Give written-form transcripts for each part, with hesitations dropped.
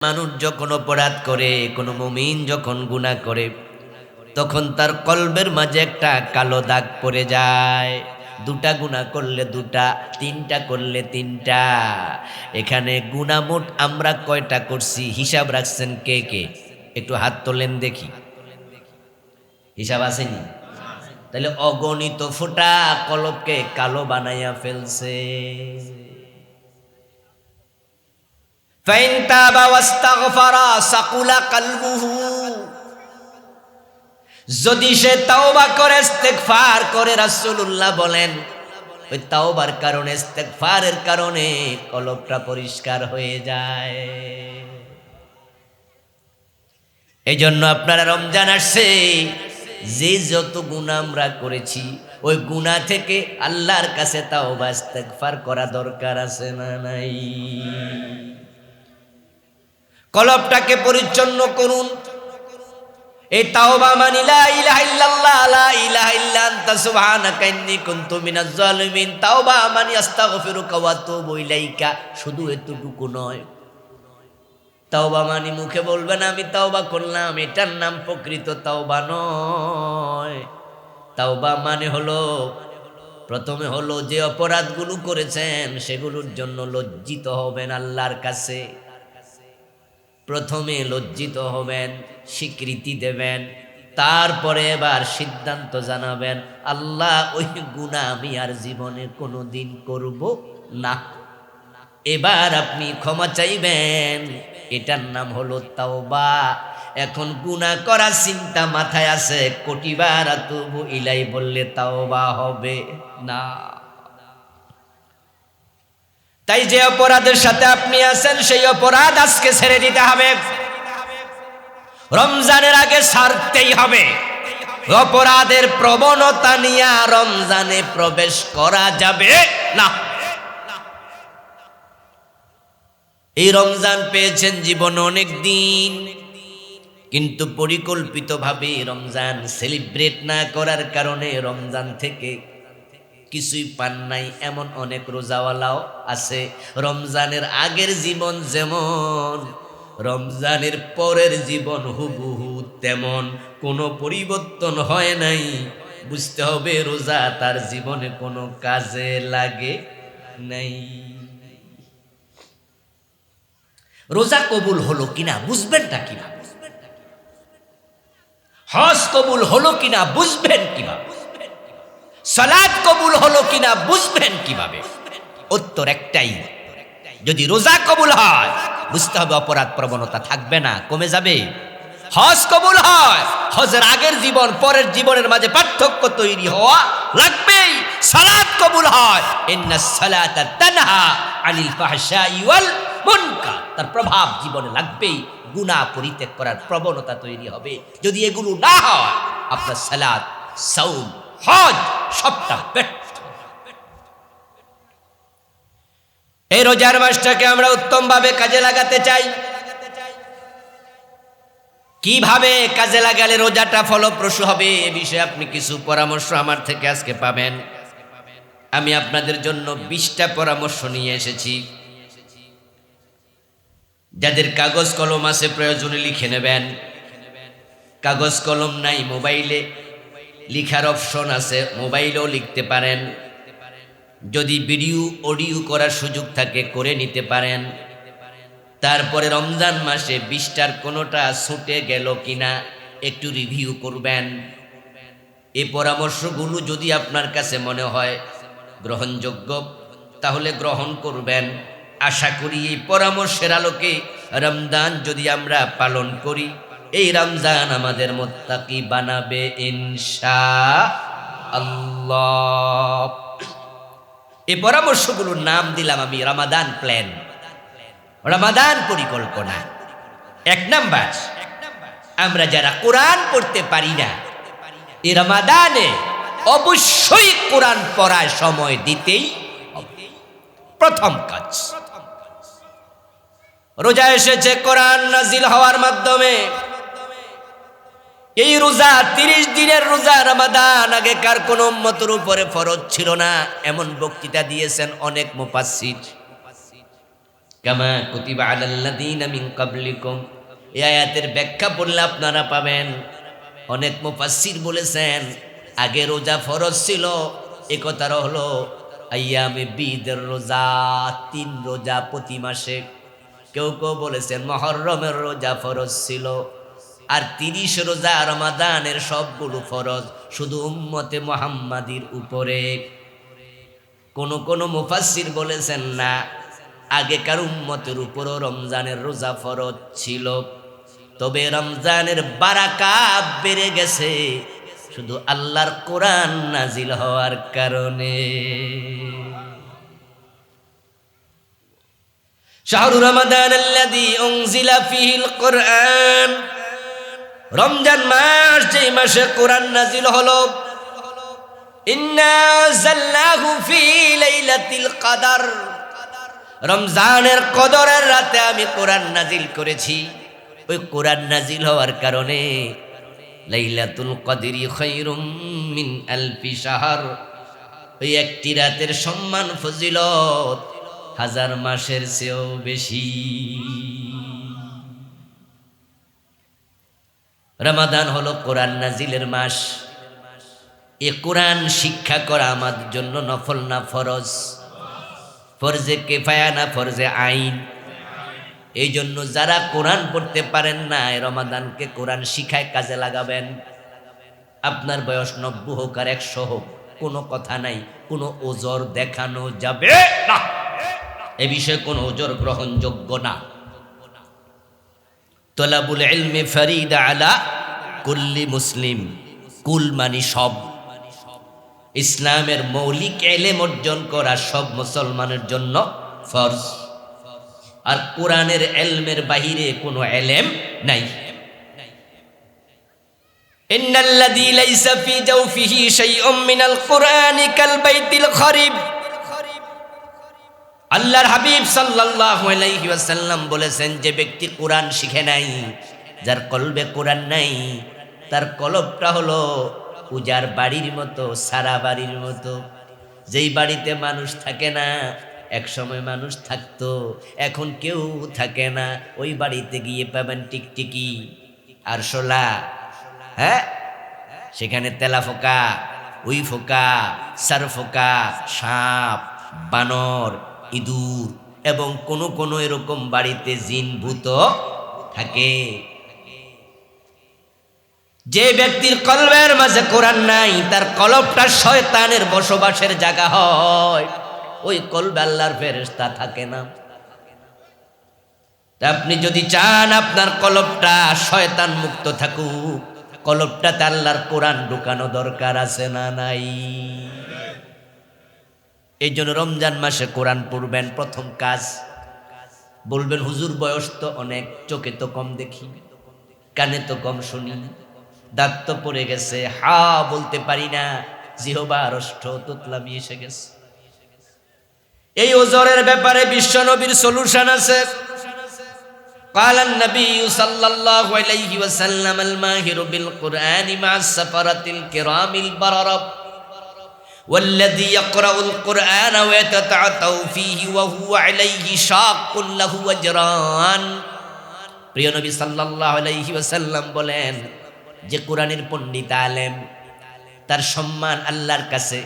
মানুষ যখন অপরাধ করে, কোনো মুমিন যখন গুনাহ করে, তখন তার কলবের মাঝে একটা কালো দাগ পড়ে যায়। দুটা গুনাহ করলে দুটা, তিনটা করলে তিনটা। এখানে গুনাহ মোট আমরা কয়টা করছি হিসাব রাখছেন কে কে? একটু হাত তোলেন দেখি, হিসাব আসেনি? তাহলে অগণিত ফোঁটা কলবকে কালো বানাইয়া ফেলছে। ফাইন তাবা ওয়াস্তাগফারা সাকুলা কলবুহু, যদি সে তাওবা করে ইস্তেগফার করে, রাসূলুল্লাহ বলেন ওই তাওবার কারণে, ইস্তেগফারের কারণে কলবটা পরিষ্কার হয়ে যায়। এই জন্য আপনারা রমজান আসছে, যে যত গুনাহ আমরা করেছি ওই গুনাহ থেকে আল্লাহর কাছে তাওবা ইস্তেগফার করা দরকার আছে না নাই? কলবটাকে পরিচ্ছন্ন করুন। এই তাওবা মানে লা ইলাহা ইল্লাল্লাহ লা ইলাহা ইল্লা আনতা সুবহানাকা ইন্নী কুনতু মিনাজ জালিমিন। তাওবা মানে আস্তাগফিরুকা ওয়া আতুবু ইলাইকা, শুধু এতটুকু নয়। তাওবা মানে মুখে বলবেন আমি তাওবা করলাম, এটার নাম প্রকৃত তাওবা নয়। তাওবা মানে হলো, প্রথমে হলো যে অপরাধগুলো করেছেন সেগুলোর জন্য লজ্জিত হবেন আল্লাহর কাছে। প্রথমে লজ্জিত হবেন, স্বীকৃতি দেবেন, তারপরে এবার সিদ্ধান্ত জানাবেন আল্লাহ ওই গুনাহ আমি আর জীবনে কোনোদিন করব না। এবার আপনি ক্ষমা চাইবেন, এটার নাম হলো তাওবা। এখন গুনাহ করার চিন্তা মাথায় আছে, কোটিবার আতুবু ইলাই বললে তাওবা হবে না। তাই যে অপরাধের সাথে আপনি আছেন সেই অপরাধ আজকে ছেড়ে দিতে হবে, রমজানের আগে ছাড়তেই হবে। অপরাধের প্রবণতা নিয়ে রমজানে প্রবেশ করা যাবে না। এই রমজান পেয়েছেন জীবনে অনেক দিন, কিন্তু পরিকল্পিতভাবে রমজান সেলিব্রেট না করার কারণে রমজান থেকে কিছুই পান নাই। এমন অনেক রোজাওয়ালাও আছে, রমজানের আগের জীবন যেমন, রমজানের পরের জীবন হুবহু তেমন, কোনো পরিবর্তন হয় নাই। বুঝতে হবে রোজা তার জীবনে কোনো কাজে লাগে নাই। রোজা কবুল হলো কিনা বুঝবেনটা কিনা? হজ কবুল হলো কিনা বুঝবেন কিভাবে? সালাত কবুল হলো কিনা বুঝবেন কিভাবে? উত্তর একটাই, যদি রোজা কবুল হয় বুঝতে হবে অপরাধ প্রবণতা থাকবে না, কমে যাবে। হজ কবুল হয়, হজের আগের জীবন পরের জীবনের মাঝে পার্থক্য তৈরি হওয়া লাগবেই। সালাত কবুল হয়, ইন্নাস সালাতা তানহা আনিল ফাহশাই ওয়াল মুনকার, তার প্রভাব জীবনে লাগবেই। গুনাহ পরিত্যাগ করার প্রবণতা তৈরি হবে। যদি এগুলো না হয় আপনার সালাত, সাওম, হজ সবটা ব্যর্থ। এই রোজার মাসটাকে আমরা উত্তম ভাবে কাজে লাগাতে চাই। কিভাবে কাজে লাগালে রোজাটা ফলপ্রসূ হবে এ বিষয়ে আপনি কিছু পরামর্শ আমার থেকে আজকে পাবেন। আমি আপনাদের জন্য 20টা পরামর্শ নিয়ে এসেছি। যাদের কাগজ কলম আছে প্রয়োজনে লিখে নেবেন, কাগজ কলম নাই মোবাইলে লিখার অপশন আছে, মোবাইলেও লিখতে পারেন। যদি ভিডিও অডিও করার সুযোগ থাকে করে নিতে পারেন। তারপরে রমজান মাসে 20টার কোনোটা ছুটে গেল কিনা একটু রিভিউ করবেন। এই পরামর্শগুলো যদি আপনার কাছে মনে হয় গ্রহণযোগ্য তাহলে গ্রহণ করবেন। আশা করি এই পরামর্শের আলোকে রমজান যদি আমরা পালন করি, এই রমজান আমাদের মুত্তাকি বানাবে ইনশাআল্লাহ। এই পরামর্শগুলোর নাম দিলাম আমি রমাদান প্ল্যান, রমাদান পরিকল্পনা। 1 নাম্বার, আমরা যারা কোরআন পড়তে পারি না এই রমাদানে অবশ্যই কোরআন পড়ায় সময় দিতেই হবে। প্রথম কাজ, রোজা এসেছে কোরআন নাজিল হওয়ার মাধ্যমে। এই রোজা 30 দিনের রোজা রমাদান আগেকার কোন উম্মতের উপরে ফরজ ছিল না, এমন বক্তৃতা দিয়েছেন অনেক মুফাসসির। কামা কুতিবা আলাল্লাযীনা মিন ক্বাবলিকুম। এই আয়াতের ব্যাখ্যা পড়লে আপনারা পাবেন, অনেক মুফাসসির বলেছেন আগে রোজা ফরজ ছিল, এ কথার হলো আইয়ামে বীদের রোজা, 3 রোজা প্রতি মাসে। কেউ কেউ বলেছেন মুহররমের রোজা ফরজ ছিল, আর 30 রোজা রমাদানের সবগুলো ফরজ শুধু উম্মতে মুহাম্মাদির উপরে। কোন মুফাসসির বলেছেন না, আগেকার উম্মতের উপরও রমজানের রোজা ফরজ ছিল, তবে রমজানের বারাকাত বেড়ে গেছে শুধু আল্লাহর কোরআন নাজিল হওয়ার কারণে। শাহরু রমাদান আল্লাযী উনজিলা ফীহিল কুরআন, রমজান মাস যেই মাসে কোরআন নাজিল হলো। ইন্না আনজালনাহু ফী লাইলাতিল কদর, রমজানের কদরের রাতে আমি কোরআন নাজিল করেছি। ওই কোরআন নাজিল হওয়ার কারণে লাইলাতুল কদরি খায়রুম মিন আলফি শাহর, ওই একটি রাতের সম্মান ফজিলত 1000 মাসের চেয়েও বেশি। রমাদান হলো কোরআন নাজিলের মাস। এ কোরআন শিক্ষা করা আমাদের জন্য নফল না ফরজ? ফরজে কিফায়া না ফরজে আইন? এই জন্য যারা কোরআন পড়তে পারেন না, রমাদানকে কোরআন শিখায় কাজে লাগাবেন। আপনার বয়স 90 হোক আর 100 হোক, কোনো কথা নাই, কোনো ওজর দেখানো যাবে না। এ বিষয়ে কোনো ওজর গ্রহণযোগ্য না। তলাবুল ইলমি ফরিদা আলা কুল্লি মুসলিম, কুল মানি সব। ইসলামের মৌলিক এলেম অর্জন করা সব মুসলমানের জন্য ফরজ। আর কোরআনের এলমের বাহিরে কোনো এলেম নাই। ইন্নাল্লাযী লাইসা ফী জাওফিহি শাইউম মিনাল কুরআনি কাল বাইতিল খরিব, আল্লাহর হাবিব সাল্লাল্লাহু আলাইহি ওয়াসাল্লাম বলেছেন, যে ব্যক্তি কোরআন শিখে নাই, যার কলবে কোরআন নাই, তার কলবটা হলো উজার বাড়ির মতো, সারা বাড়ির মতো। যেই বাড়িতে মানুষ থাকে না, এক সময় মানুষ থাকতো, এখন কেউ থাকে না, ওই বাড়িতে গিয়ে পাবেন টিকটিকি আর শোলা, হ্যাঁ, সেখানে তেলা ফোকা, উই ফোকা, সার ফোকা, সাপ, বানর, ইঁদুর, এবং কোনো এরকম বাড়িতে জিন ভূত থাকে। যে ব্যক্তির কলবের মাঝে কোরআন নাই, তার কলবটা শয়তানের বসবাসের জায়গা হয়। ওই কলবে আল্লাহর ফেরেশতা থাকে না। আপনি যদি চান আপনার কলবটা শয়তান মুক্ত থাকুক, কলবটাতে আল্লাহর কোরআন ঢুকানো দরকার আছে না নাই? এই জন্য রমজান মাসে কোরআন পড়বেন। প্রথম কাজ, বলবেন হুজুর বয়স তো অনেক, চোখে তো কম দেখি, কানে তো কম শুনি, দাঁত তো পড়ে গেছে, হা বলতে পারি না, জিহবা রষ্ট তোতলামি এসে গেছে। এই ওজরের ব্যাপারে বিশ্ব নবীর সলিউশন আছে। قال النبي صلى الله عليه وسلم الماهر بالقرآن مع السفرة الكرام البررة والذي يقرأ القرآن ويتتعتع فيه وهو عليه شاق له أجران। প্রিয় নবী সাল্লাল্লাহু আলাইহি ওয়াসাল্লাম বলেন, যে কোরআনের পণ্ডিত আলেম, তার সম্মান আল্লাহর কাছে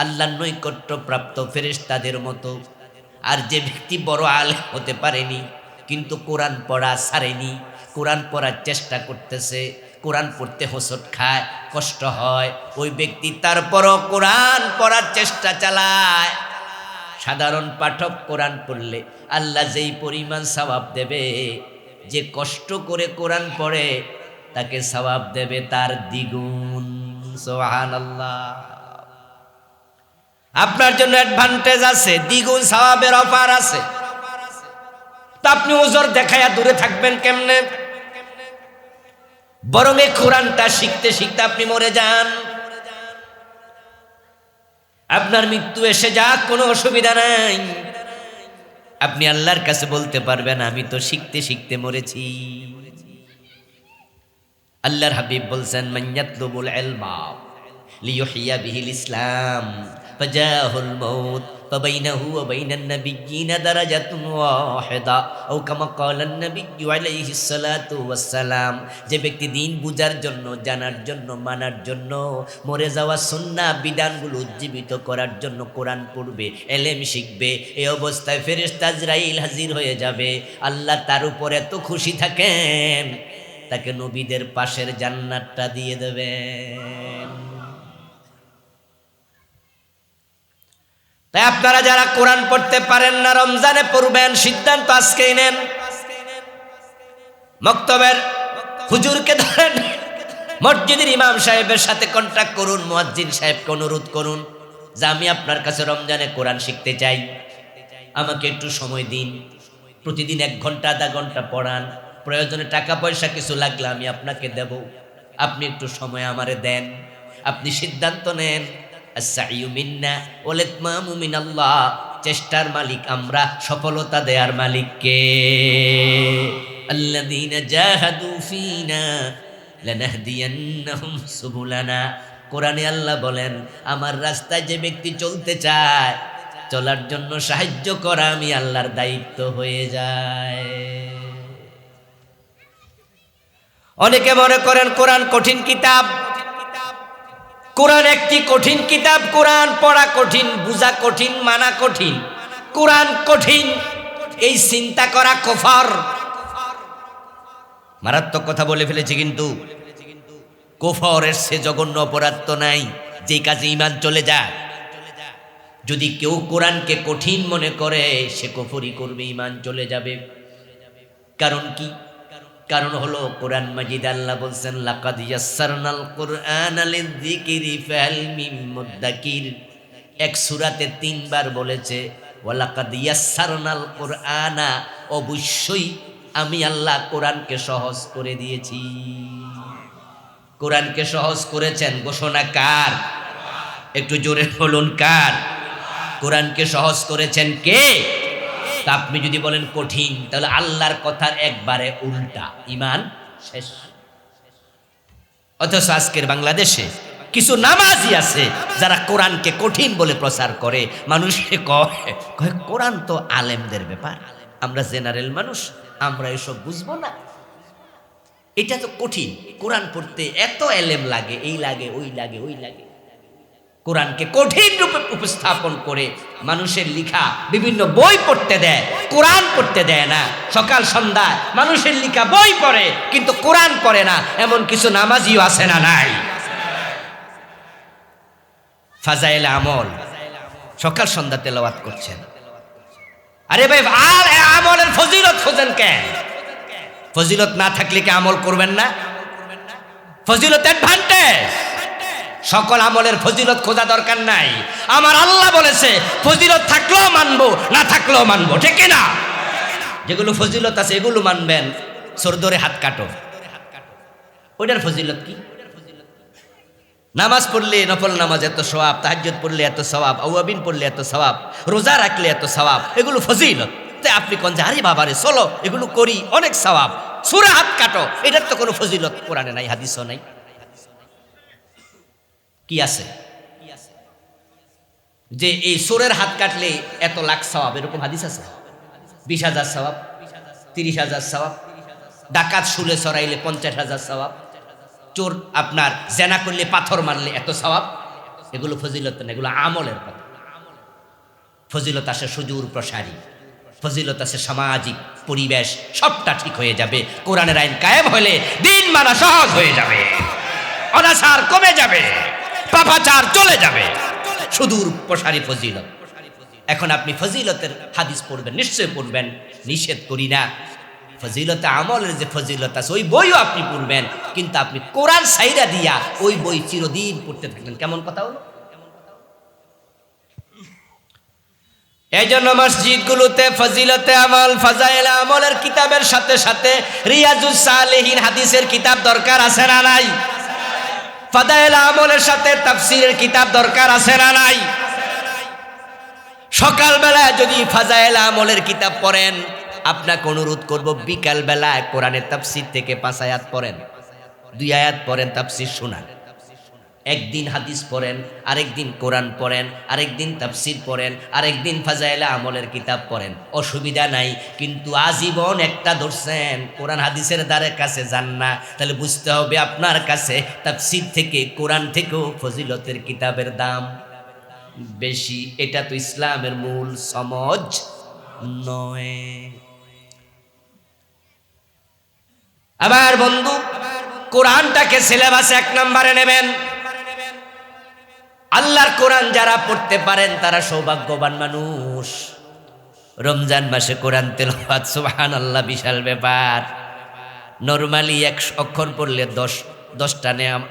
আল্লাহর নৈকট্য প্রাপ্ত ফেরেশতাদের মতো। আর যে ব্যক্তি বড় আলেম হতে পারেনি, কিন্তু কোরআন পড়া ছাড়েনি, কোরআন পড়ার চেষ্টা করতেছে, কোরআন পড়তে হোঁচট খায়, কষ্ট হয়, ওই ব্যক্তি তারপরও কোরআন পড়ার চেষ্টা চালায়। সাধারণ পাঠক কোরআন পড়লে আল্লাহ যেই পরিমাণ সওয়াব দেবে, যে কষ্ট করে কোরআন পড়ে তাকে সওয়াব দেবে তার দ্বিগুণ। সুবহানাল্লাহ। আপনার জন্য অ্যাডভান্টেজ আছে, দ্বিগুণ সওয়াবের অফার আছে। তা আপনি ওজর দেখায়া দূরে থাকবেন কেমনে? বরং এই কোরআনটা শিখতে শিখতে আপনি মরে যান, আপনার মৃত্যু এসে যাক, কোনো অসুবিধা নাই। আপনি আল্লাহর কাছে বলতে পারবেন, আমি তো শিখতে শিখতে মরেছি। আল্লাহর হাবিব বলছেন, মান ইয়াতলুবুল ইলমা লিইউহিয়া বিহিল ইসলাম ফাজাহুল মাউত ফাবাইনাহু ওয়া বাইনান নাবিয়্যিনা দারাজাতুন ওয়াহিদা আও কামা ক্বালান নাবিয়্যু আলাইহিস সালাতু ওয়াস সালাম। যে ব্যক্তি দিন বুঝার জন্য, জানার জন্য, মানার জন্য, মরে যাওয়া সুন্নাহ বিধানগুলো উজ্জীবিত করার জন্য কোরআন পড়বে, এলেম শিখবে, এই অবস্থায় ফেরেশতা আজরাইল হাজির হয়ে যাবে। আল্লাহ তার উপর এত খুশি থাকেন, তাকে নবীদের পাশের জান্নাতটা দিয়ে দেবেন। তাই আপনারা যারা কোরআন পড়তে পারেন না, রমজানে পড়বেন, সিদ্ধান্ত আজকেই নেন। মক্তবের হুজুরকে ধরেন, মসজিদের ইমাম সাহেবের সাথে কন্ট্যাক্ট করুন, মুয়াজ্জিন সাহেবকে অনুরোধ করুন যে আমি আপনার কাছে রমজানে কোরআন শিখতে চাই, আমাকে একটু সময় দিন, প্রতিদিন 1 ঘন্টা 1/2 ঘন্টা পড়ান, প্রয়োজনে টাকা পয়সা কিছু লাগলে আমি আপনাকে দেব, আপনি একটু সময় আমারে দেন। আপনি সিদ্ধান্ত নেন। আস-সাইয়ু মিন্না ওয়াল ইতমামু মিনাল্লাহ, চেষ্টার মালিক আমরা, সফলতা দেয়ার মালিক কে? আল্লাযীনা জাহাদু ফীনা লানাহদিয়ান্নাহুম সুবুলানা। কোরআনে আল্লাহ বলেন, আমার রাস্তায় যে ব্যক্তি চলতে চায়, চলার জন্য সাহায্য করা আমি আল্লাহর দায়িত্ব হয়ে যায়। অনেকে মনে করেন কোরআন কঠিন কিতাব। কোরআন একটি কঠিন কিতাব, কোরআন পড়া কঠিন, বুঝা কঠিন, মানা কঠিন, কোরআন কঠিন, এই চিন্তা করা কুফর। মারাত্মক কথা বলে ফেলেছে, কিন্তু কুফরের সে জঘন্য অপরাধ তো নাই যে কাজে ঈমান চলে যায়। যদি কেউ কোরআনকে কঠিন মনে করে, সে কুফরি করবে, ঈমান চলে যাবে। কারণ কি? কারণ হলো কোরআন মাজিদ আল্লাহ বলছেন, লাকাদ ইয়াসসারনাল কুরআনা লিযিকরি ফাহাল মিন মুদ্দাকির। এক সূরাতে 3 বার বলেছে ওয়ালাকাদ ইয়াসসারনাল কুরআনা, অবশ্যই আমি আল্লাহ কোরআনকে সহজ করে দিয়েছি। কোরআনকে সহজ করেছেন, ঘোষণা কার? একটু জোরে বলুন, কার? কোরআনকে সহজ করেছেন কে? তা আপনি যদি বলেন কঠিন, তাহলে আল্লাহর কথার একবারে উল্টা, ঈমান শেষ। অথচ আজকের বাংলাদেশে কিছু নামাজি আছে যারা কোরআনকে কঠিন বলে প্রচার করে। মানুষকে কয় কোরআন তো আলেমদের ব্যাপার, আমরা জেনারেল মানুষ, আমরা এসব বুঝবো না, এটা তো কঠিন, কোরআন পড়তে এত এলেম লাগে, এই লাগে, ওই লাগে, ওই লাগে। কোরআনকে কঠিন রূপে উপস্থাপন করে মানুষের লিখা বিভিন্ন বই পড়তে দেয়, কোরআন পড়তে দেয় না। সকাল সন্ধ্যা মানুষের লিখা বই পড়ে, কিন্তু কোরআন পড়ে না, এমন কিছু নামাজিও আছে না নাই? ফাজাইল আমল সকাল সন্ধ্যা তেলাওয়াত করছেন। আরে ভাই, আমলের ফজিলত খোঁজেন কেন? ফজিলত না থাকলে কি আমল করবেন না? ফজিলত অ্যাডভান্টেজ। সকল আমলের ফজিলত খোঁজা দরকার নাই। আমার আল্লাহ বলেছে ফজিলত থাকলেও মানবো, না থাকলেও মানবো, ঠিক না? যেগুলো ফজিলত আছে এগুলো মানবেন। সর ধরে হাত কাটো, ওইটার ফজিলত কি? নামাজ পড়লে, নফল নামাজ এত সওয়াব, তাহাজ্জুদ পড়লে এত সওয়াব, আওয়াবিন পড়লে এত সওয়াব, রোজা রাখলে এত সওয়াব, এগুলো ফজিলত। তাই আপনি কোন যে আরে বাবারে চলো এগুলো করি, অনেক সওয়াব। সূরা হাত কাটো, এটার তো কোনো ফজিলত কোরআনে নাই, হাদিসও নাই। কি আছে যে এই সূরের হাত কাটলে এত লাখ সওয়াব? এরকম হাদিস আছে? 20,000 সওয়াব, 30,000 সওয়াব, ডাকাত শুলে সরাইলে 50,000 সওয়াব, চোর আপনার জেনা করলে, পাথর মারলে এত সওয়াব। এগুলো ফজিলত না, এগুলো আমলের কথা। ফজিলত আসে সুদূর প্রসারী, ফজিলত আছে সামাজিক পরিবেশ, সবটা ঠিক হয়ে যাবে। কোরআনের আইন কায়েম হলে দিন মানা সহজ হয়ে যাবে, অনাচার কমে যাবে, পাপাচার চলে যাবে, সুদূর প্রসারী ফজিলত। এখন আপনি ফজিলতের হাদিস পড়বেন, নিশ্চয় পড়বেন, নিষেধ করি না। ফজিলতে আমলের যে ফজিলত আছে ওই বইও আপনি পড়বেন, কিন্তু আপনি কোরআন সাইরা দিয়া ওই বই চিরদিন পড়তে থাকবেন। কেমন কথা হলো? এই জন্য মসজিদগুলোতে ফজিলতে আমল, ফাজাইল আমলের কিতাবের সাথে সাথে রিয়াজুস সালেহিন হাদিসের কিতাব দরকার আছে না নাই? ফাজাইল আমলের সাথে তাফসীরের কিতাব দরকার আছে না নাই? সকালবেলা যদি ফাজাইল আমলের কিতাব পড়েন, আপনাকে অনুরোধ করব বিকাল বেলায় কোরআনের তাফসীর থেকে 5 আয়াত পড়েন, 2 আয়াত পড়েন, তাফসীর শোনান। একদিন হাদিস পড়েন, আরেকদিন কোরআন পড়েন, আরেকদিন তাফসির পড়েন, আরেকদিন ফাজাইলে আমলের কিতাব পড়েন, অসুবিধা নাই। কিন্তু আজীবন একটা ধরছেন, কোরআন হাদিসের দ্বারে কাছে যান না, তাহলে বুঝতে হবে আপনার কাছে তাফসির থেকে, কোরআন থেকেও ফজিলতের কিতাবের দাম বেশি। এটা তো ইসলামের মূল সমজ নয়। আবার বন্ধু, কোরআনটাকে সিলেবাসে 1 নম্বরে নেবেন। আল্লাহর কোরআন যারা পড়তে পারেন তারা সৌভাগ্যবান মানুষ। রমজান মাসে কোরআন তেলাওয়াত, সুবহানাল্লাহ, বিশাল ব্যাপার। নরমালি 1 অক্ষর পড়লে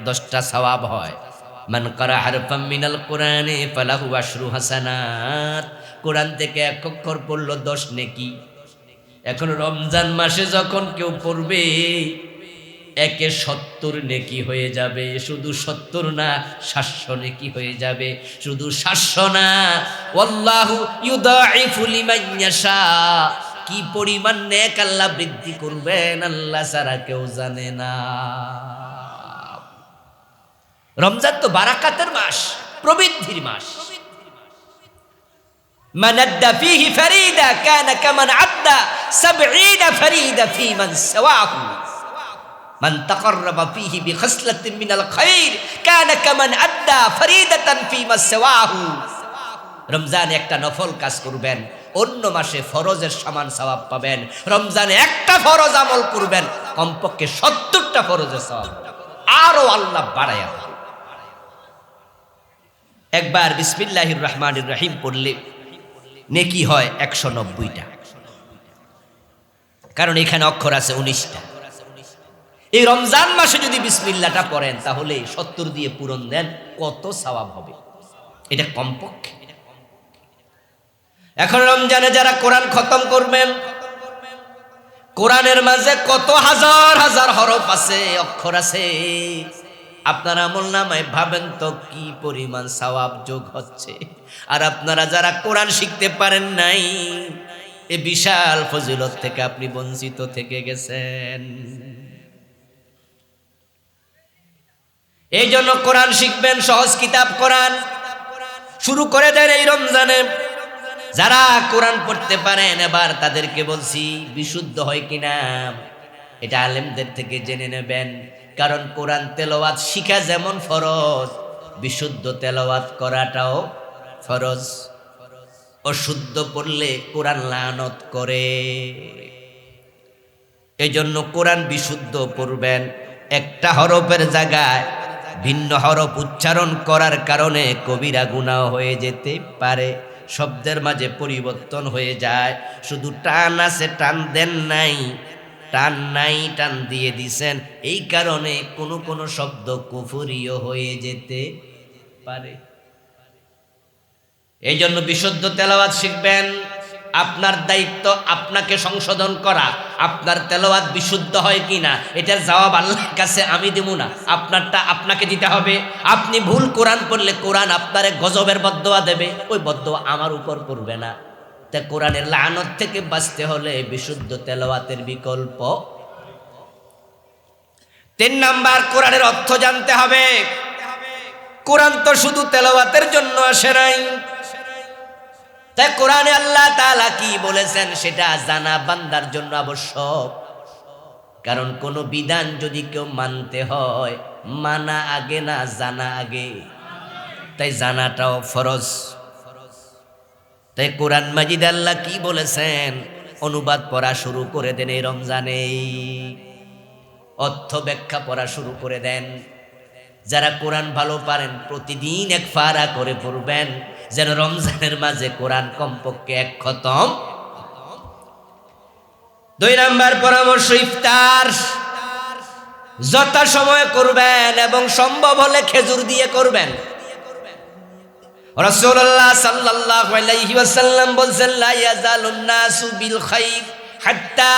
10টা সওয়াব হয়। মান কারা হারফাম মিনাল কোরআনে ফালাহু আশরু হাসানাত। কোরআন থেকে 1 অক্ষর পড়লো 10 নেকি। এখন রমজান মাসে যখন কেউ পড়বে, 1 70 নেকি হয়ে যাবে। শুধু 70 না, 700 নেকি হয়ে যাবে। শুধু 700 না, ওয়াল্লাহু ইউদাইফু লিমান ইয়াশা। কি পরিমাণ নেক আল্লাহ বৃদ্ধি করবেন, আল্লাহ ছাড়া কেউ জানে না। রমজান তো বারাকাতের মাস, প্রবৃদ্ধির মাস। মান আদ্দা ফীহি ফারিদা কানা কামান আদ্দা 70 ফারিদা ফী মান সাওয়াহু। মান তাকাররাবা ফীহি বিখাসলাতিন মিনাল খায়র কানা কামান আদ্দা ফারিদাতান ফী মা সাওয়াহু। রমজানে একটা নফল কাজ করবেন, অন্য মাসে ফরজের সমান সওয়াব পাবেন। রমজানে একটা ফরজ আমল করবেন, কমপক্ষে 70টা ফরজের সওয়াব আরো আল্লাহ বাড়ায়া দেন। একবার বিসমিল্লাহির রহমানির রহিম পড়লে নেকি হয় 190টা, কারণ এখানে অক্ষর আছে 19টা। এই রমজান মাসে যদি বিসমিল্লাহটা পড়েন তাহলে 70 দিয়ে পূরণ দেন, কত সওয়াব হবে এটা কমপক্ষে। এখন রমজানে যারা কোরআন খতম করবেন, কোরআনের মাঝে কত হাজার হাজার হরফ আছে, অক্ষর আছে। আপনার আমলনামায় ভাবেন তো কি পরিমাণ সওয়াব যোগ হচ্ছে। আর আপনারা যারা কোরআন শিখতে পারেন নাই, এই বিশাল ফজিলত থেকে আপনি বঞ্চিত থেকে গেছেন। এই জন্য কোরআন শিখবেন, সহজ কিতাব কোরআন শুরু করে দেন এই রমজানে। যারা কোরআন পড়তে পারেন, এবার তাদেরকে বলছি বিশুদ্ধ হয় কিনা এটা আলেমদের থেকে জেনে নেবেন। কারণ কোরআন তেলাওয়াত শিখা যেমন ফরজ, বিশুদ্ধ তেলাওয়াত করাটাও ফরজ। অশুদ্ধ পড়লে কোরআন লানত করে। এই জন্য কোরআন বিশুদ্ধ পড়বেন। একটা হরফের জায়গায় ভিন্ন হরফ উচ্চারণ করার কারণে কবিরা গুনাহ হয়ে যেতে পারে। শব্দের মাঝে পরিবর্তন হয়ে যায়। শুধু টান আছে, টান দেন নাই, টান নাই, টান দিয়ে দিছেন। এই কারণে কোনো কোনো শব্দ কুফরিও হয়ে যেতে পারে। এই জন্য বিশুদ্ধ তেলাওয়াত শিখবেন। আপনার দায়িত্ব আপনাকে সংশোধন করা। আপনার তেলাওয়াত বিশুদ্ধ হয় কিনা এটার জবাব আল্লাহর কাছে আমি দেব না, আপনারটা আপনাকে দিতে হবে। আপনি ভুল কোরআন পড়লে কোরআন আপনারে গজবের বদদোয়া দেবে, ওই বদদোয়া আমার উপর পড়বে না। তা কোরআনের লানত থেকে বাঁচতে হলে বিশুদ্ধ তেলাওয়াতের বিকল্প। 3 নাম্বার, কোরআনের অর্থ জানতে হবে। কোরআন তো শুধু তেলাওয়াতের জন্য আসে নাই। তাই কোরআনে আল্লাহ তাআলা কি বলেছেন সেটা জানা বান্দার জন্য আবশ্যক। কারণ কোন বিধান যদি কেউ মানতে হয়, মানা আগে না জানা আগে, তাই জানাটাও ফরজ। তাই কোরআন মাজিদ আল্লাহ কি বলেছেন অনুবাদ পড়া শুরু করে দেন এই রমজানে, অর্থ ব্যাখ্যা পড়া শুরু করে দেন। যারা কোরআন ভালো পারেন প্রতিদিন 1 পারা করে পড়বেন, যেন রমজানের মাঝে কোরআন কমপক্ষে 1 খতম। 2 নাম্বার পরামর্শ, ইফতার যথা সময় করবেন এবং সম্ভব হলে খেজুর দিয়ে করবেন। রাসূলুল্লাহ সাল্লাল্লাহু আলাইহি ওয়াসাল্লাম বলেন, লা ইয়াজালুন নাসু বিল খাইর হাত্তা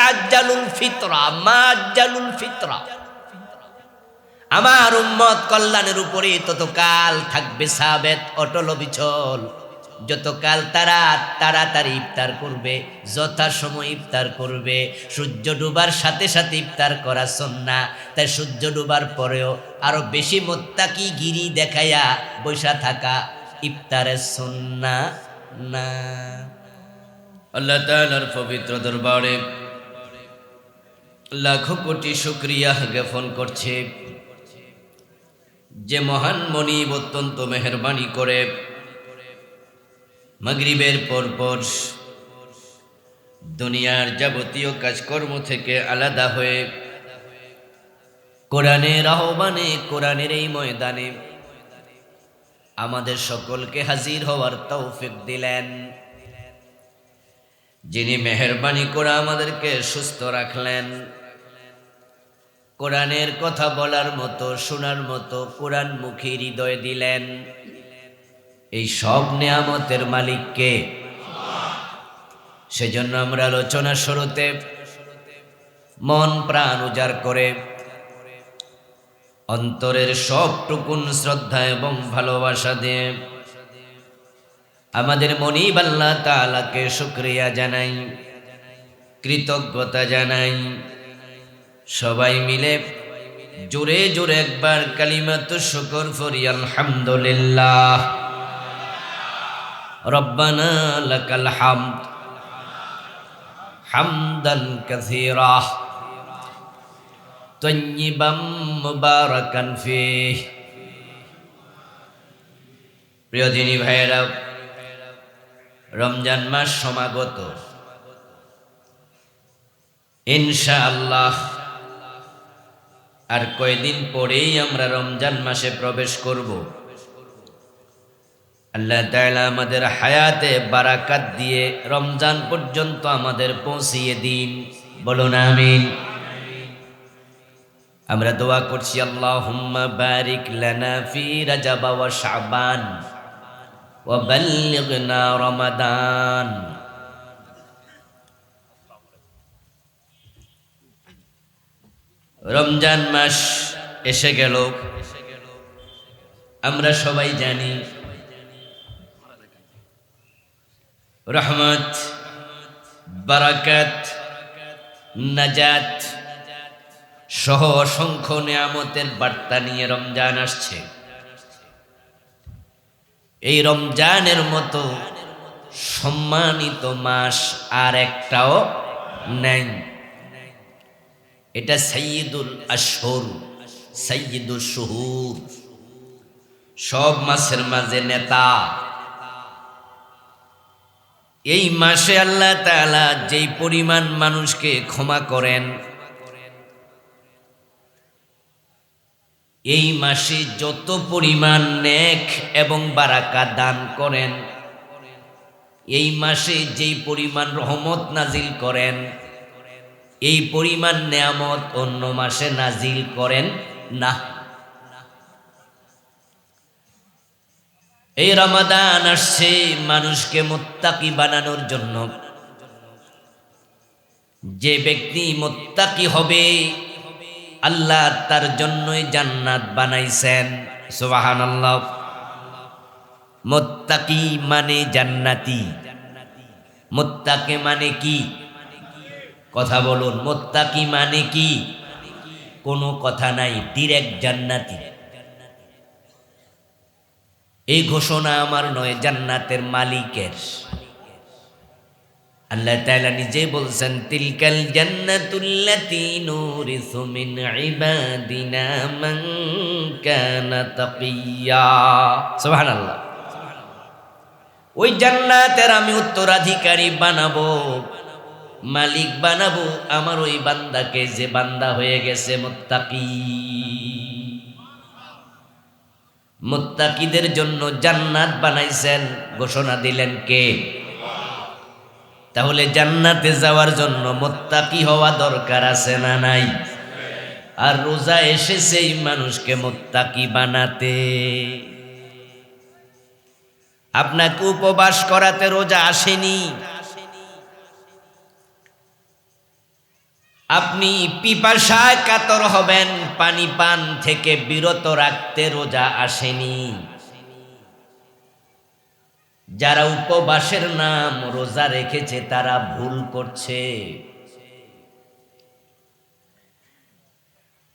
আজ্জালুল ফিতরা মা আজ্জালুল ফিতরা। আমার উম্মত কল্যাণের উপরে ততকাল থাকবে সাবেত অটল অবিচল যতকাল তারা তাড়াতাড়ি ইফতার করবে, যথাসময় ইফতার করবে। সূর্য ডুবার সাথে সাথে ইফতার করা সুন্নাহ। তাই সূর্য ডুবার পরেও আরো বেশি মুত্তাকি গিরি দেখাইয়া বৈশা থাকা ইফতারের সুন্নাহ না। আল্লাহ তাআলার পবিত্র দরবারে লাখো কোটি শুকরিয়া জ্ঞাপন করছে, যে মহান মনিব অত্যন্ত মেহেরবানি করে মাগরিবের পর দুনিয়ার যাবতীয় কাজকর্ম থেকে আলাদা হয়ে কোরআনের আহ্বানে, কোরআনের এই ময়দানে আমাদের সকলকে হাজির হওয়ার তৌফিক দিলেন। যিনি মেহেরবানি করে আমাদেরকে সুস্থ রাখলেন, কোরআনের কথা বলার মতো, শোনার মতো কোরআনমুখী হৃদয় দিলেন, এই সব নেয়ামতের মালিককে। সেজন্য আমরা আলোচনা শুরুতে মন প্রাণ উজাড় করে অন্তরের সবটুকুন শ্রদ্ধা এবং ভালোবাসা দিয়ে আমাদের মনিব আল্লাহ তাআলাকে শুকরিয়া জানাই, কৃতজ্ঞতা জানাই। সবাই মিলে জোরে জোরে একবার কালিমাতু শুকর পড়ি, আলহামদুলিল্লাহ। রব্বানা লাকাল হামদ হামদান কাসীরা তাইয়্যিবাম মুবারাকান ফীহ। প্রিয় দিনী ভাইয়েরা, রমজান মাস সমাগত। ইনশাআল্লাহ আর কয়দিন পরেই আমরা রমজান মাসে প্রবেশ করব। আল্লাহ তাআলা আমাদের হায়াতে বারাকাত দিয়ে রমজান পর্যন্ত আমাদের পৌঁছিয়ে দিন, বলুন আমিন। আমরা দোয়া করছি, আল্লাহুম্মা বারিক লানা ফি রাজাব ওয়া শাবান ওয়া বাল্লিগনা রমাদান। রমজান মাস এসে গেল। আমরা সবাই জানি রহমত, বারাকাত, নাজাত সহ অসংখ্য নিয়ামতের বার্তা নিয়ে রমজান আসছে। এই রমজানের মতো সম্মানিত মাস আর একটাও নেই। এটা সাইয়্যিদুল আশহুর, সাইয়্যিদুশ শুহুর, সব মাসের মাঝে নেতা। এই মাসে আল্লাহ তাআলা যেই পরিমাণ মানুষকে ক্ষমা করেন, এই মাসে যত পরিমাণ নেক এবং বারাকা দান করেন, এই মাসে যেই পরিমাণ রহমত নাজিল করেন, এই পরিমাণ নেয়ামত অন্য মাসে নাজিল করেন না। এই রমাদান আসছে মানুষকে মুত্তাকি বানানোর জন্য। যে ব্যক্তি মুত্তাকি হবে, আল্লাহ তার জন্যই জান্নাত বানাইছেন। সুবহানাল্লাহ। মুত্তাকি মানে জান্নাতি। মুত্তাকি মানে কি? কথা বলুন, মুত্তাকি মানে কি? কোনো কথা নাই, ডিরেক্ট জান্নাতি। এই ঘোষণা আমার নয়, জান্নাতের মালিকের। আল্লাহ তাআলা নিজে বলছেন, তিলকাল জান্নাতুল্লাতী নুরিসু মিন ইবাদিনা মান কানা তাকিয়্যা। সুবহানাল্লাহ। ওই জান্নাতের আমি উত্তরাধিকারী বানাবো, মালিক বানাবো আমার ওই বান্দাকে, যে বান্দা হয়ে গেছে মুত্তাকি। মুত্তাকিদের জন্য জান্নাত বানাইছেন, ঘোষণা দিলেন কে? তাহলে জান্নাতে যাওয়ার জন্য মুত্তাকি হওয়া দরকার আছে না নাই? আর রোজা এসেছে এই মানুষকে মুত্তাকি বানাতে। আপনাকে উপবাস করাতে রোজা আসেনি। আপনি পিপাসায় কাতর হবেন, পানি পান থেকে বিরত রাখতে রোজা আসেনি। যারা উপবাসের নাম রোজা রেখেছে তারা ভুল করছে।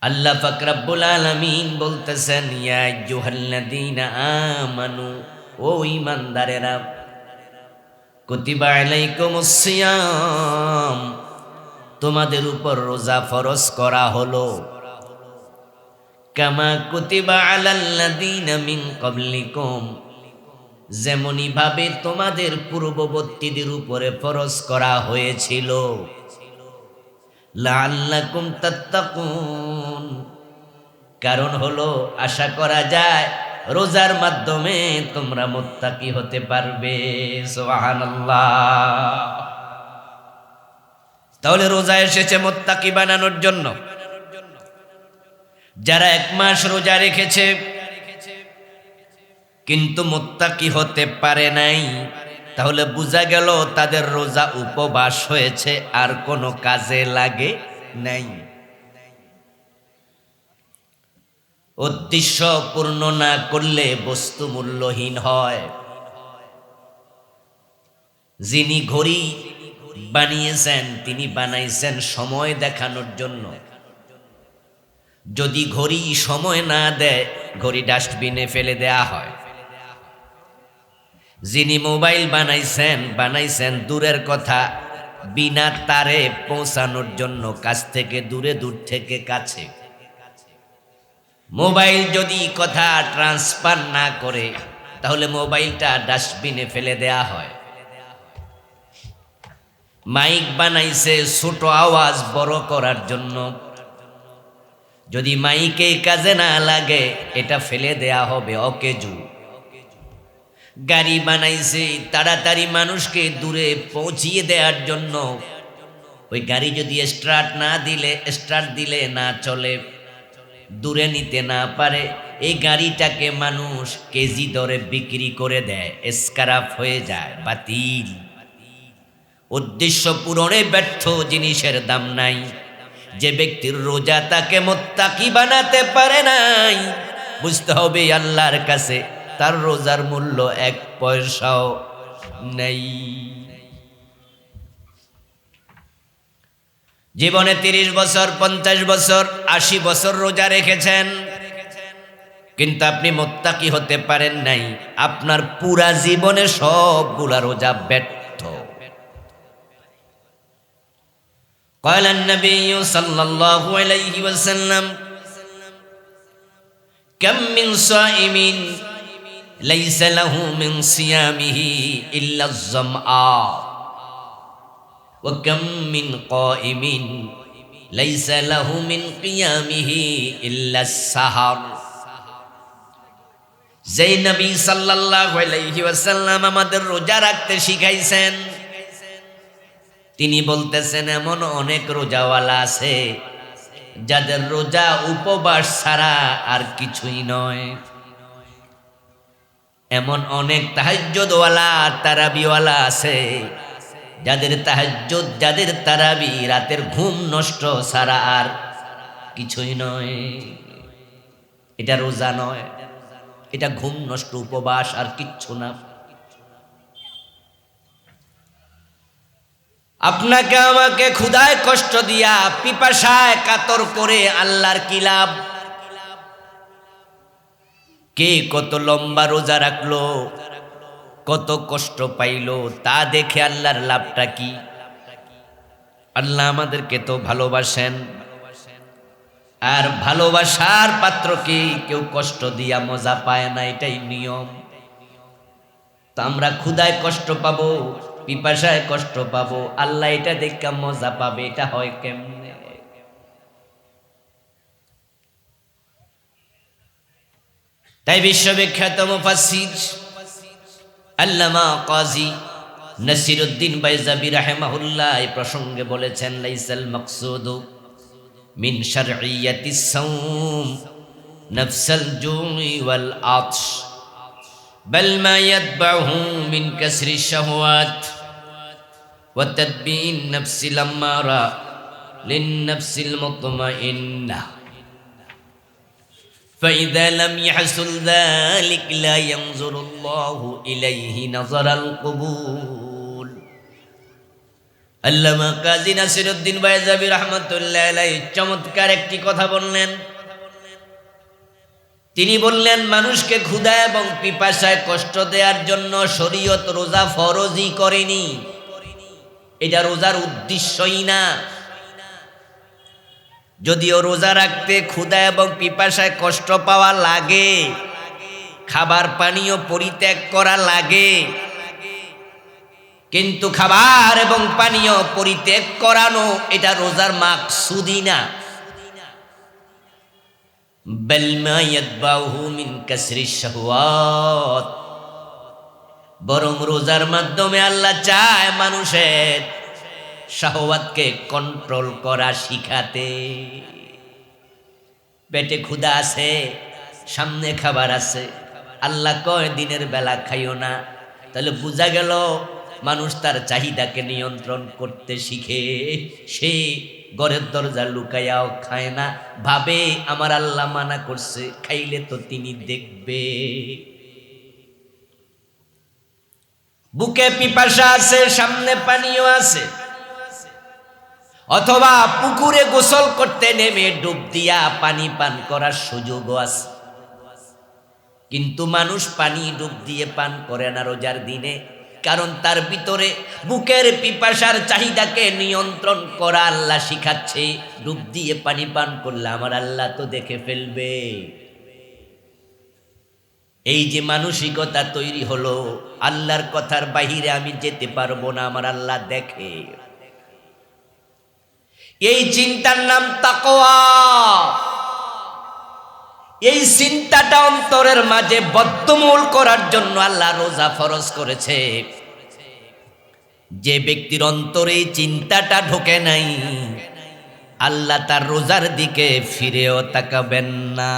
আল্লাহ পাক রব্বুল আলামিন বলতেছেন, ইয়া আইয়ুহাল্লাযীনা আমানু, ও ঈমানদারেরা, কুতিবা আলাইকুমুস সিয়াম, তোমাদের উপর রোজা ফরজ করা হলো, কামা কুতিবা আলাল্লাযীনা মিন ক্বাবলিকুম, যেমনি ভাবে তোমাদের পূর্ববর্তীদের উপরে ফরজ করা হয়েছিল, লাআল্লাকুম তাত্তাকুন, কারণ হলো আশা করা যায় রোজার মাধ্যমে তোমরা মুত্তাকি হতে পারবে। সুবহানাল্লাহ। তাহলে রোজা এসেছে মুত্তাকি বানানোর জন্য। যারা 1 মাস রোজা রেখেছে কিন্তু মুত্তাকি হতে পারে নাই, তাহলে বোঝা গেল তাদের রোজা উপবাস হয়েছে, আর কোনো কাজে লাগে নাই। উদ্দেশ্য পূর্ণ না করলে বস্তু মূল্যহীন হয়। যিনি ঘড়ি বানিয়েছেন তিনি বানাইছেন সময় দেখানোর জন্য। যদি ঘড়ি সময় না দেয়, ঘড়ি ডাস্টবিনে ফেলে দেয়া হয়। যিনি মোবাইল বানাইছেন দূরের কথা বিনা তারে পৌঁছানোর জন্য, কাছ থেকে দূরে, দূর থেকে কাছে। মোবাইল যদি কথা ট্রান্সফার না করে, তাহলে মোবাইলটা ডাস্টবিনে ফেলে দেয়া হয়। মাইক বানাইছে ছোট আওয়াজ বড় করার জন্য, যদি মাইকে কাজে না লাগে এটা ফেলে দেয়া হবে অকেজু। গাড়ি বানাইছে তাড়াতাড়ি মানুষকে দূরে পৌঁছিয়ে দেওয়ার জন্য, ওই গাড়ি যদি স্টার্ট দিলে না চলে, দূরে নিতে না পারে, এই গাড়িটাকে মানুষ কেজি দরে বিক্রি করে দেয়, স্ক্র্যাপ হয়ে যায়, বাতিল। উদ্দেশ্য পূরণে ব্যর্থ জিনিসের দাম নাই। যে ব্যক্তির রোজা তাকে মুত্তাকি বানাতে পারে নাই, বুঝতে হবে আল্লাহর কাছে তার রোজার মূল্য 1 পয়সাও নেই। জীবনে 30 বছর, 50 বছর, 80 বছর রোজা রেখেছেন, কিন্তু আপনি মুত্তাকি হতে পারেন নাই, আপনার পুরা জীবনে সবগুলা রোজা ব্যর্থ। قال النبي صلى الله عليه وسلم كم من صائم ليس له من صيامه إلا الظمأ وكم من قائم ليس له من قيامه إلا السهر। যেই নবী সাল্লাল্লাহু আলাইহি ওয়াসাল্লাম আমাদের রোজা রাখতে শিখাইছেন, তিনি বলতেছেন এমন অনেক রোজাওয়ালা আছে যাদের রোজা উপবাস ছাড়া আর কিছুই নয়। এমন অনেক তাহাজ্জুদওয়ালা, তারাবিওয়ালা আছে যাদের তাহাজ্জুদ, যাদের তারাবি রাতের ঘুম নষ্ট ছাড়া আর কিছুই নয়। এটা রোজা নয়, এটা ঘুম নষ্ট, উপবাস আর কিচ্ছু না। আপনাকে আমাকে ক্ষুধায় কষ্ট দিয়া, পিপাসায় কাতর করে আল্লাহর কি লাভ? কে কত লম্বা রোজা রাখলো, কত কষ্ট পাইলো, তা দেখে আল্লাহর লাভটা কি? আল্লাহ আমাদেরকে তো ভালোবাসেন, আর ভালোবাসার পাত্রকে কেউ কষ্ট দিয়া মজা পায় না, এটাই নিয়ম। তো আমরা ক্ষুধায় কষ্ট পাবো, পিপাসায় কষ্ট পাবো, আল্লাহ এটা দেখে মজা পাবে, এটা হয় কেমনে? তাই বিশ্ববিখ্যাত মুফাসসির আল্লামা কাজী নাসিরউদ্দিন বাইজাবি রাহিমাহুল্লাহ এই প্রসঙ্গে বলেছেন, লাইসাল মাকসুদু মিন শারঈয়াতিস সাওম নাফসাল জুই ওয়াল আতশ বাল মা ইয়াতবাহু মিন কাসরি শাহওয়াত ওয়া তাদবিন নাফসিল আম্মারা লিন নাফসিল মুতমাইন্নাহ فإذا لم يحصل ذلك لا ينظر الله إليه نظر القبول আল্লামা কাজী নাসিরউদ্দিন বাইজাবি রাহমাতুল্লাহ আলাইহি চমৎকার একটি কথা বললেন। তিনি বললেন, মানুষকে ক্ষুধা এবং পিপাসায় কষ্ট দেওয়ার জন্য শরীয়ত রোজা ফরজই করেনি, এটা রোজার উদ্দেশ্যই না। যদিও রোজা রাখতে ক্ষুধা এবং পিপাসায় কষ্ট পাওয়া লাগে, খাবার পানীয় পরিত্যাগ করা লাগে, কিন্তু খাবার এবং পানীয় পরিত্যাগ করানো এটা রোজার মাকসুদই না। বাল মা ইয়াতবাহু মিন কাসরিশ শাহওয়াত, বরং রোজার মাধ্যমে আল্লাহ চায় মানুষের শাহওয়াতকে কন্ট্রোল করা শিখাতে। পেটে ক্ষুধা আছে, সামনে খাবার আছে, আল্লাহ কয় দিনের বেলা খাইও না, তাহলে বোঝা গেল মানুষ তার চাহিদাকে নিয়ন্ত্রণ করতে শিখে। সে ঘরের দরজা লুকাইয়াও খায় না, ভাবে আমার আল্লাহ মানা করছে, খাইলে তো তিনি দেখবে। বুকে পিপাসা আছে, সামনে পানিও আছে, অথবা পুকুরে গোসল করতে নেমে ডুব দিয়া পানি পান করার সুযোগও আছে, কিন্তু মানুষ পানি ডুব দিয়ে পান করে না রোজার দিনে, কারণ তার ভিতরে বুকের পিপাসার চাহিদাকে নিয়ন্ত্রণ করা আল্লাহ শিখাচ্ছে। ডুব দিয়ে পানি পান করলে আমার আল্লাহ তো দেখে ফেলবে। এই যে মানসিকতা তৈরি হলো, আল্লাহর কথার বাহিরে আমি যেতে পারবো না, আমার আল্লাহ দেখে, এই চিন্তার নাম তাকওয়া। এই চিন্তাটা অন্তরের মাঝে বদ্ধমূল করার জন্য আল্লাহ রোজা ফরজ করেছে। যে ব্যক্তির অন্তরে এই চিন্তাটা ঢোকে নাই, আল্লাহ তার রোজার দিকে ফিরেও তাকাবেন না।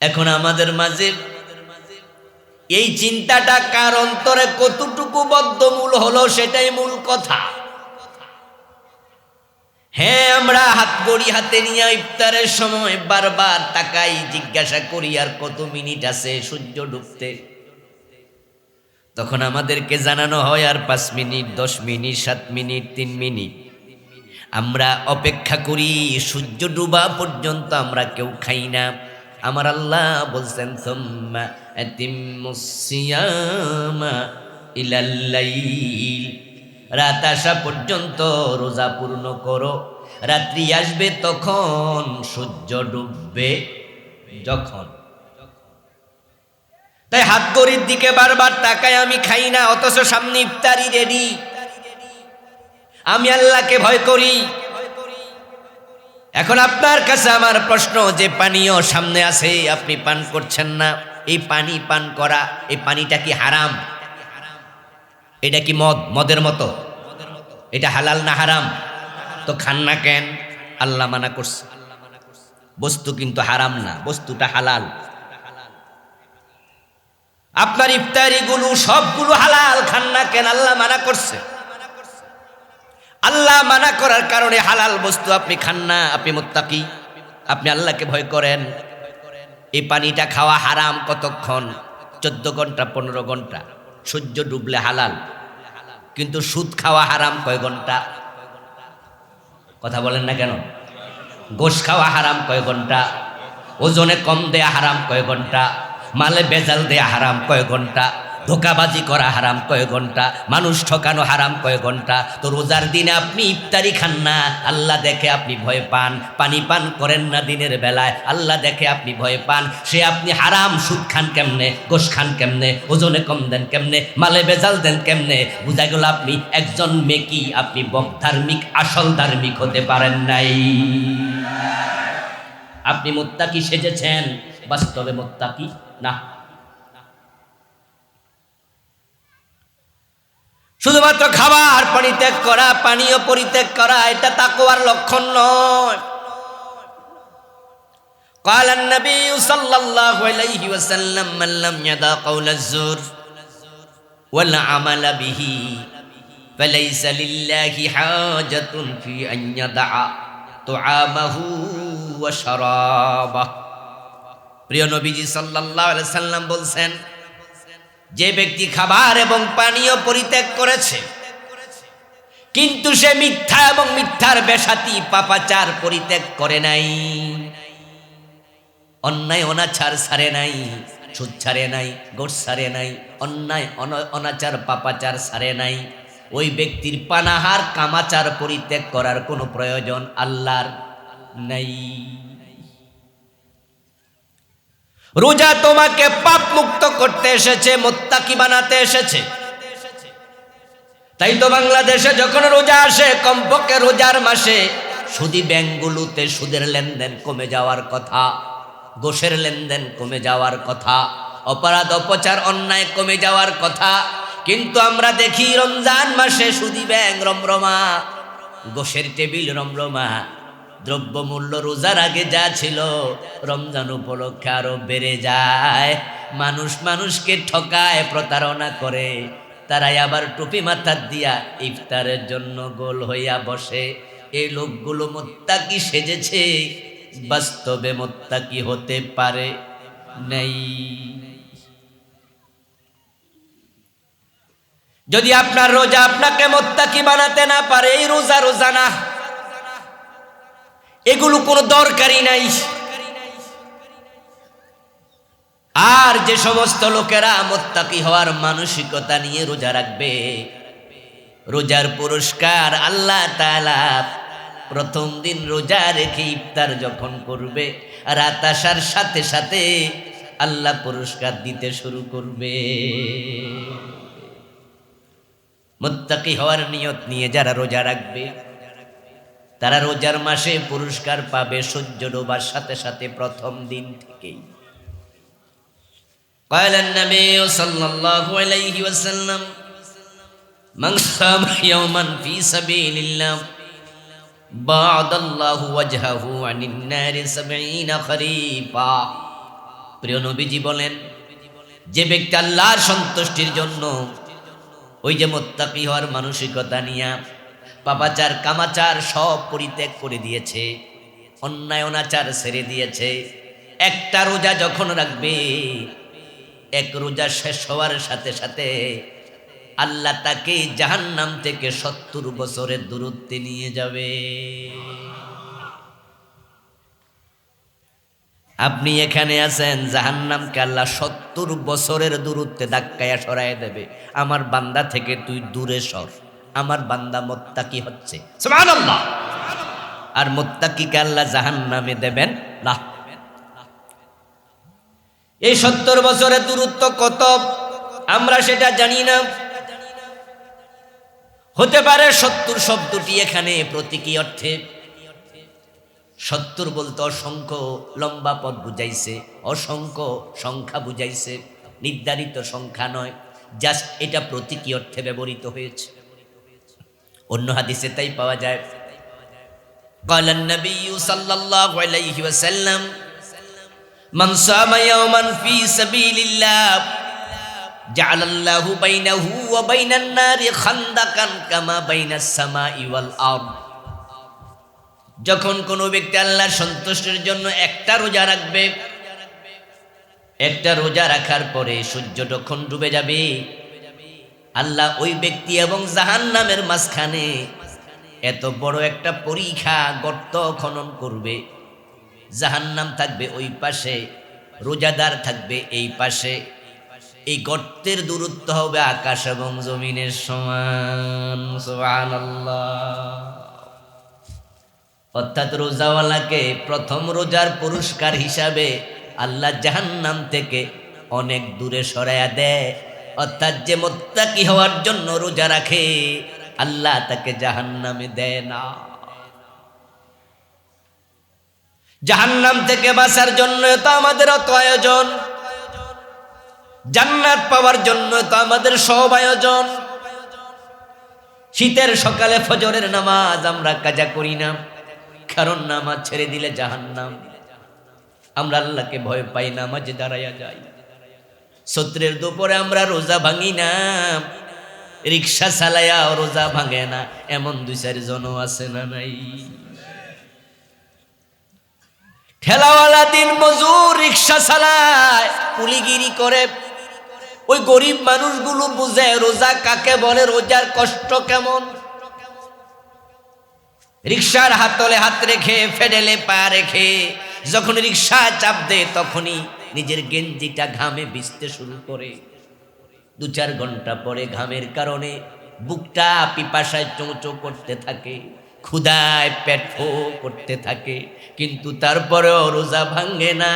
এখন আমাদের মাঝে এই চিন্তাটা কার অন্তরে কতটুকু বদ্ধমূল হলো সেটাই মূল কথা। হ্যাঁ, আমরা হাত গড়ি হাতে নিয়ে ইফতারের সময় বারবার তাকাই, জিজ্ঞাসা করি আর কত মিনিট আছে সূর্য ডুবতে। তখন আমাদেরকে জানানো হয় আর 5 মিনিট, 10 মিনিট, 7 মিনিট, 3 মিনিট। আমরা অপেক্ষা করি সূর্য ডুবা পর্যন্ত, আমরা কেউ খাই না। আমার আল্লাহ বলছেন, সুম্মা আতিম্মুস সিয়ামা ইলাল লাইল, রাত আসা পর্যন্ত রোজা পূর্ণ করো। রাত্রি আসবে তখন, সূর্য ডুববে যখন। তাই হাত ঘড়ির দিকে বারবার তাকায় আমি খাই না, অথচ সামনে ইফতারি রেডি। আমি আল্লাহকে ভয় করি। এখন আপনার কাছে আমার প্রশ্ন, যে পানীয় সামনে আছে আপনি পান করছেন না, এই পানি পান করা, এই পানিটা কি হারাম? এটা কি মদের মতো? এটা হালাল না হারাম? তো খান না কেন? আল্লাহ মানা করছে। বস্তু কিন্তু হারাম না, বস্তুটা হালাল। আপনার ইফতারিগুলো সবগুলো হালাল, খান না কেন? আল্লাহ মানা করছে। আল্লাহ মানা করার কারণে হালাল বস্তু আপনি খান না, আপনি মুত্তাকি, আপনি আল্লাহকে ভয় করেন। এই পানিটা খাওয়া হারাম কতক্ষণ? 14 ঘন্টা, 15 ঘন্টা। সূর্য ডুবলে হালাল, কিন্তু সুদ খাওয়া হারাম কয় ঘন্টা? কথা বলেন না কেন? গোশ খাওয়া হারাম কয় ঘন্টা? ওজনে কম দেয়া হারাম কয় ঘন্টা? মালে বেজাল দেয়া হারাম কয় ঘন্টা? ধোকাবাজি করা হারাম কয় ঘন্টা? মানুষ ঠকানো হারাম কয় ঘন্টা? তো রোজার দিনে আপনি ইফতারি খান না, আল্লাহ দেখে আপনি ভয় পান। পানি পান করেন না দিনের বেলায়, আল্লাহ দেখে আপনি ভয় পান। সে আপনি হারাম সুদ খান কেমনে, গোশ খান কেমনে, ওজনে কম দেন কেমনে, মালে বেজাল দেন কেমনে? বুঝা গেল আপনি একজন মেকি, আপনি ধার্মিক, আসল ধার্মিক হতে পারেন নাই। আপনি মুত্তাকি সেজেছেন, বাস্তবে মুত্তাকি না। শুধুমাত্র খাবার পরিত্যাগ করা, পানীয় পরিত্যাগ করা, এটা তাকওয়ার লক্ষণ নয়। قال النبي صلى الله عليه وسلم من لم يدع قول الزور والعمل به فليس لله حاجة في أن يدع তুআমাহু ওয়া শারাবাহ। প্রিয় নবীজি সাল্লাল্লাহু আলাইহি সাল্লাম বলছেন, যে ব্যক্তি খাবার এবং পানীয় পরিত্যাগ করেছে কিন্তু সে মিথ্যা এবং মিথ্যার বেশাতি পাপাচার পরিত্যাগ করে নাই, অন্যায় অনাচার ছাড়ে নাই, সুদ ছাড়ে নাই, ঘুষ ছাড়ে নাই, অন্যায় অনাচার পাপাচার ছাড়ে নাই, ওই ব্যক্তির পানাহার কামাচার পরিত্যাগ করার কোনো প্রয়োজন আল্লাহর নাই। রোজা তোমাকে পাপ মুক্ত করতে এসেছে, মুত্তাকি বানাতে এসেছে। তাই তো বাংলাদেশে যখন রোজা আসে, কমপক্ষে রোজার মাসে সুদী ব্যাংকগুলোতে সুদের লেনদেন কমে যাওয়ার কথা, ঘুষের লেনদেন কমে যাওয়ার কথা, অপরাধ অপচার অন্যায় কমে যাওয়ার কথা। কিন্তু আমরা দেখি রমজান মাসে সুদী ব্যাংক রমরমা, ঘুষের টেবিল রমরমা, দ্রব্যমূল্য রোজার আগে যা ছিল রমজান উপলক্ষে আরো বেড়ে যায়। মানুষ মানুষকে ঠকায়, প্রতারণা করে, তারাই আবার টুপি মাথার দিয়া ইফতারের জন্য গোল হইয়া বসে। এই লোকগুলো মুত্তাকি সেজেছে, বাস্তবে মুত্তাকি হতে পারে নাই। যদি আপনার রোজা আপনাকে মুত্তাকি বানাতে না পারে, এই রোজা রোজা না, এগুলো কোনো দরকারই নাই। আর যে সমস্ত লোকেরা মুত্তাকি হওয়ার মানসিকতা নিয়ে রোজা রাখবে, রোজার পুরস্কার আল্লাহ তাআলা প্রথম দিন রোজা রেখে ইফতার যখন করবে, রাত আসার সাথে সাথে আল্লাহ পুরস্কার দিতে শুরু করবে। মুত্তাকি হওয়ার নিয়ত নিয়ে যারা রোজা রাখবে, তারা রোজার মাসে পুরস্কার পাবে সূর্য ডোবার সাথে সাথে প্রথম দিন থেকেই। قال النبي صلى الله عليه وسلم من صام يوما في سبيل الله بعد الله وجهه عن النار 70 خريفا। প্রিয় নবীজি বলেন, যে ব্যক্তি আল্লাহর সন্তুষ্টির জন্য ওই যে মুত্তাকি হওয়ার মানসিকতা নিয়া পাপাচার কামাচার সব পরিত্যাগ করে দিয়েছে, অন্যায় অনাচার ছেড়ে দিয়েছে, একটা রোজা যখন রাখবে, এক রোজা শেষ হওয়ার সাথে সাথে আল্লাহ তাকে জাহান্নাম থেকে 70 বছরের দূরত্বে নিয়ে যাবে। আপনি এখানে আছেন, জাহান্নামকে আল্লাহ 70 বছরের দূরত্বে ধাক্কায়া সরায় দেবে। আমার বান্দা থেকে তুই দূরে সর, আমার বান্দা মুত্তাকি হচ্ছে, সুবহানাল্লাহ। আর মুত্তাকিকে আল্লাহ জাহান্নামে দেবেন না। এই 70 বছরের দূরত্ব কত আমরা সেটা জানি না। হতে পারে 70 শব্দটি এখানে প্রতীকী অর্থে, 70 বলতে অসংখ্য লম্বা পথ বুঝাইছে, অসংখ্য সংখ্যা বুঝাইছে, নির্ধারিত সংখ্যা নয়, জাস্ট এটা প্রতীকী অর্থে ব্যবহৃত হয়েছে। অন্য হাদিসে তাই পাওয়া যায়। قال النبي صلى الله عليه وسلم من صام يوما في سبيل الله جعل الله بينه وبين النار خندقا كما بين السماء والارض। যখন কোনো ব্যক্তি আল্লাহর সন্তুষ্টির জন্য একটা রোজা রাখবে, একটা রোজা রাখার পরে সূর্য যখন ডুবে যাবে, আল্লাহ ওই ব্যক্তি এবং জাহান্নামের মাঝখানে এত বড় একটা পরিখা গর্ত খনন করবে। জাহান্নাম থাকবে ওই পাশে, রোজাদার থাকবে এই পাশে। এই গর্তের দূরত্ব হবে আকাশ এবং জমিনের সমান। সুবহানাল্লাহ। অর্থাৎ রোজাওয়ালাকে প্রথম রোজার পুরস্কার হিসাবে আল্লাহ জাহান্নাম থেকে অনেক দূরে সরাইয়া দেয়। অর্থাৎ যে মুত্তাকি হওয়ার জন্য রোজা রাখে, আল্লাহ তাকে জাহান্নামে দেয় না। জাহান্নাম থেকে বাঁচার জন্য তো আমাদের অত আয়োজন, জান্নাত পাওয়ার জন্য তো আমাদের সব আয়োজন। শীতের সকালে ফজরের নামাজ আমরা কাজা করি না, কারণ নামাজ ছেড়ে দিলে জাহান্নাম। আমরা আল্লাহকে ভয় পাই, নামাজে দাঁড়াইয়া যাই। সত্রের দুপুরে আমরা রোজা ভাঙি না, রিক্সা চালাইয়া রোজা ভাঙে না, এমন 2-4 জন আছে না নাই? ঠেলাওয়ালা দিন মজুর রিক্সা চালায়, কুলিগিরি করে। ওই গরিব মানুষগুলো বুঝে রোজা কাকে বলে, রোজার কষ্ট কেমন। রিক্সার হাতলে হাত রেখে, ফেডেলে পা রেখে যখন রিক্সা চাপ দেয়, তখনই নিজের গেঞ্জিটা ঘামে ভিজতে শুরু করে। 2-4 ঘন্টা পরে ঘামের কারণে বুকটা পিপাসায় চোঁচো করতে থাকে, ক্ষুধায় পেট ফো করতে থাকে, কিন্তু তারপরেও রোজা ভাঙ্গে না।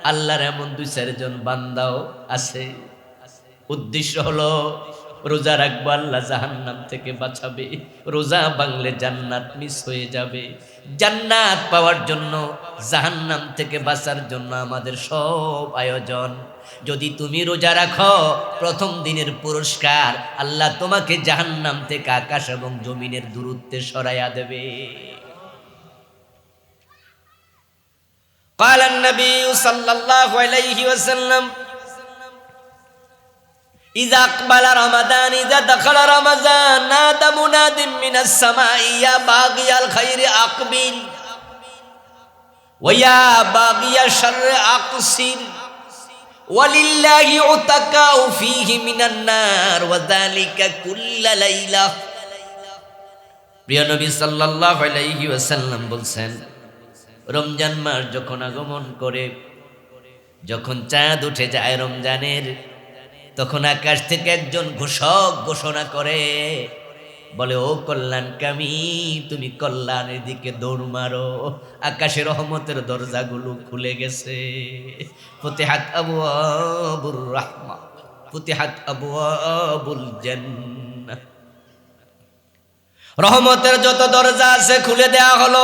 আল্লাহর এমন 2-4 জন বান্দাও আছে, উদ্দেশ্য হলো রোজা রাখবো, আল্লাহ জাহান্নাম থেকে বাঁচাবে। রোজা ভাঙলে জান্নাত মিস হয়ে যাবে। জান্নাত পাওয়ার জন্য, জাহান্নাম থেকে বাঁচার জন্য আমাদের সব আয়োজন। যদি তুমি রোজা রাখো, প্রথম দিনের পুরস্কার আল্লাহ তোমাকে জাহান্নাম থেকে আকাশ এবং জমিনের দূরত্বে সরাইয়া দেবে। قال النبي صلى الله عليه وسلم إذا أقبل رمضان إذا دخل رمضان نادى مناد من السماء يا باغي الخير أقبل ويا باغي الشر أقصر ولله عتقاء فيه من النار وذلك كل ليلة। প্রিয় নবী সাল্লাল্লাহু আলাইহি ওয়াসাল্লাম বলছেন, রমজান মাস যখন আগমন করে, যখন চাঁদ উঠে যায় রমজানের, তখন আকাশ থেকে একজন ঘোষক ঘোষণা করে, বলে ও কল্যাণকামী, তুমি কল্যাণের দিকে দৌড় মারো। আকাশে রহমতের দরজাগুলো খুলে গেছে। ফুতিহাত আবওয়াবুর রাহমা, ফুতিহাত আবওয়াবুল জান্নাহ। রহমতের যত দরজা আছে খুলে দেয়া হলো,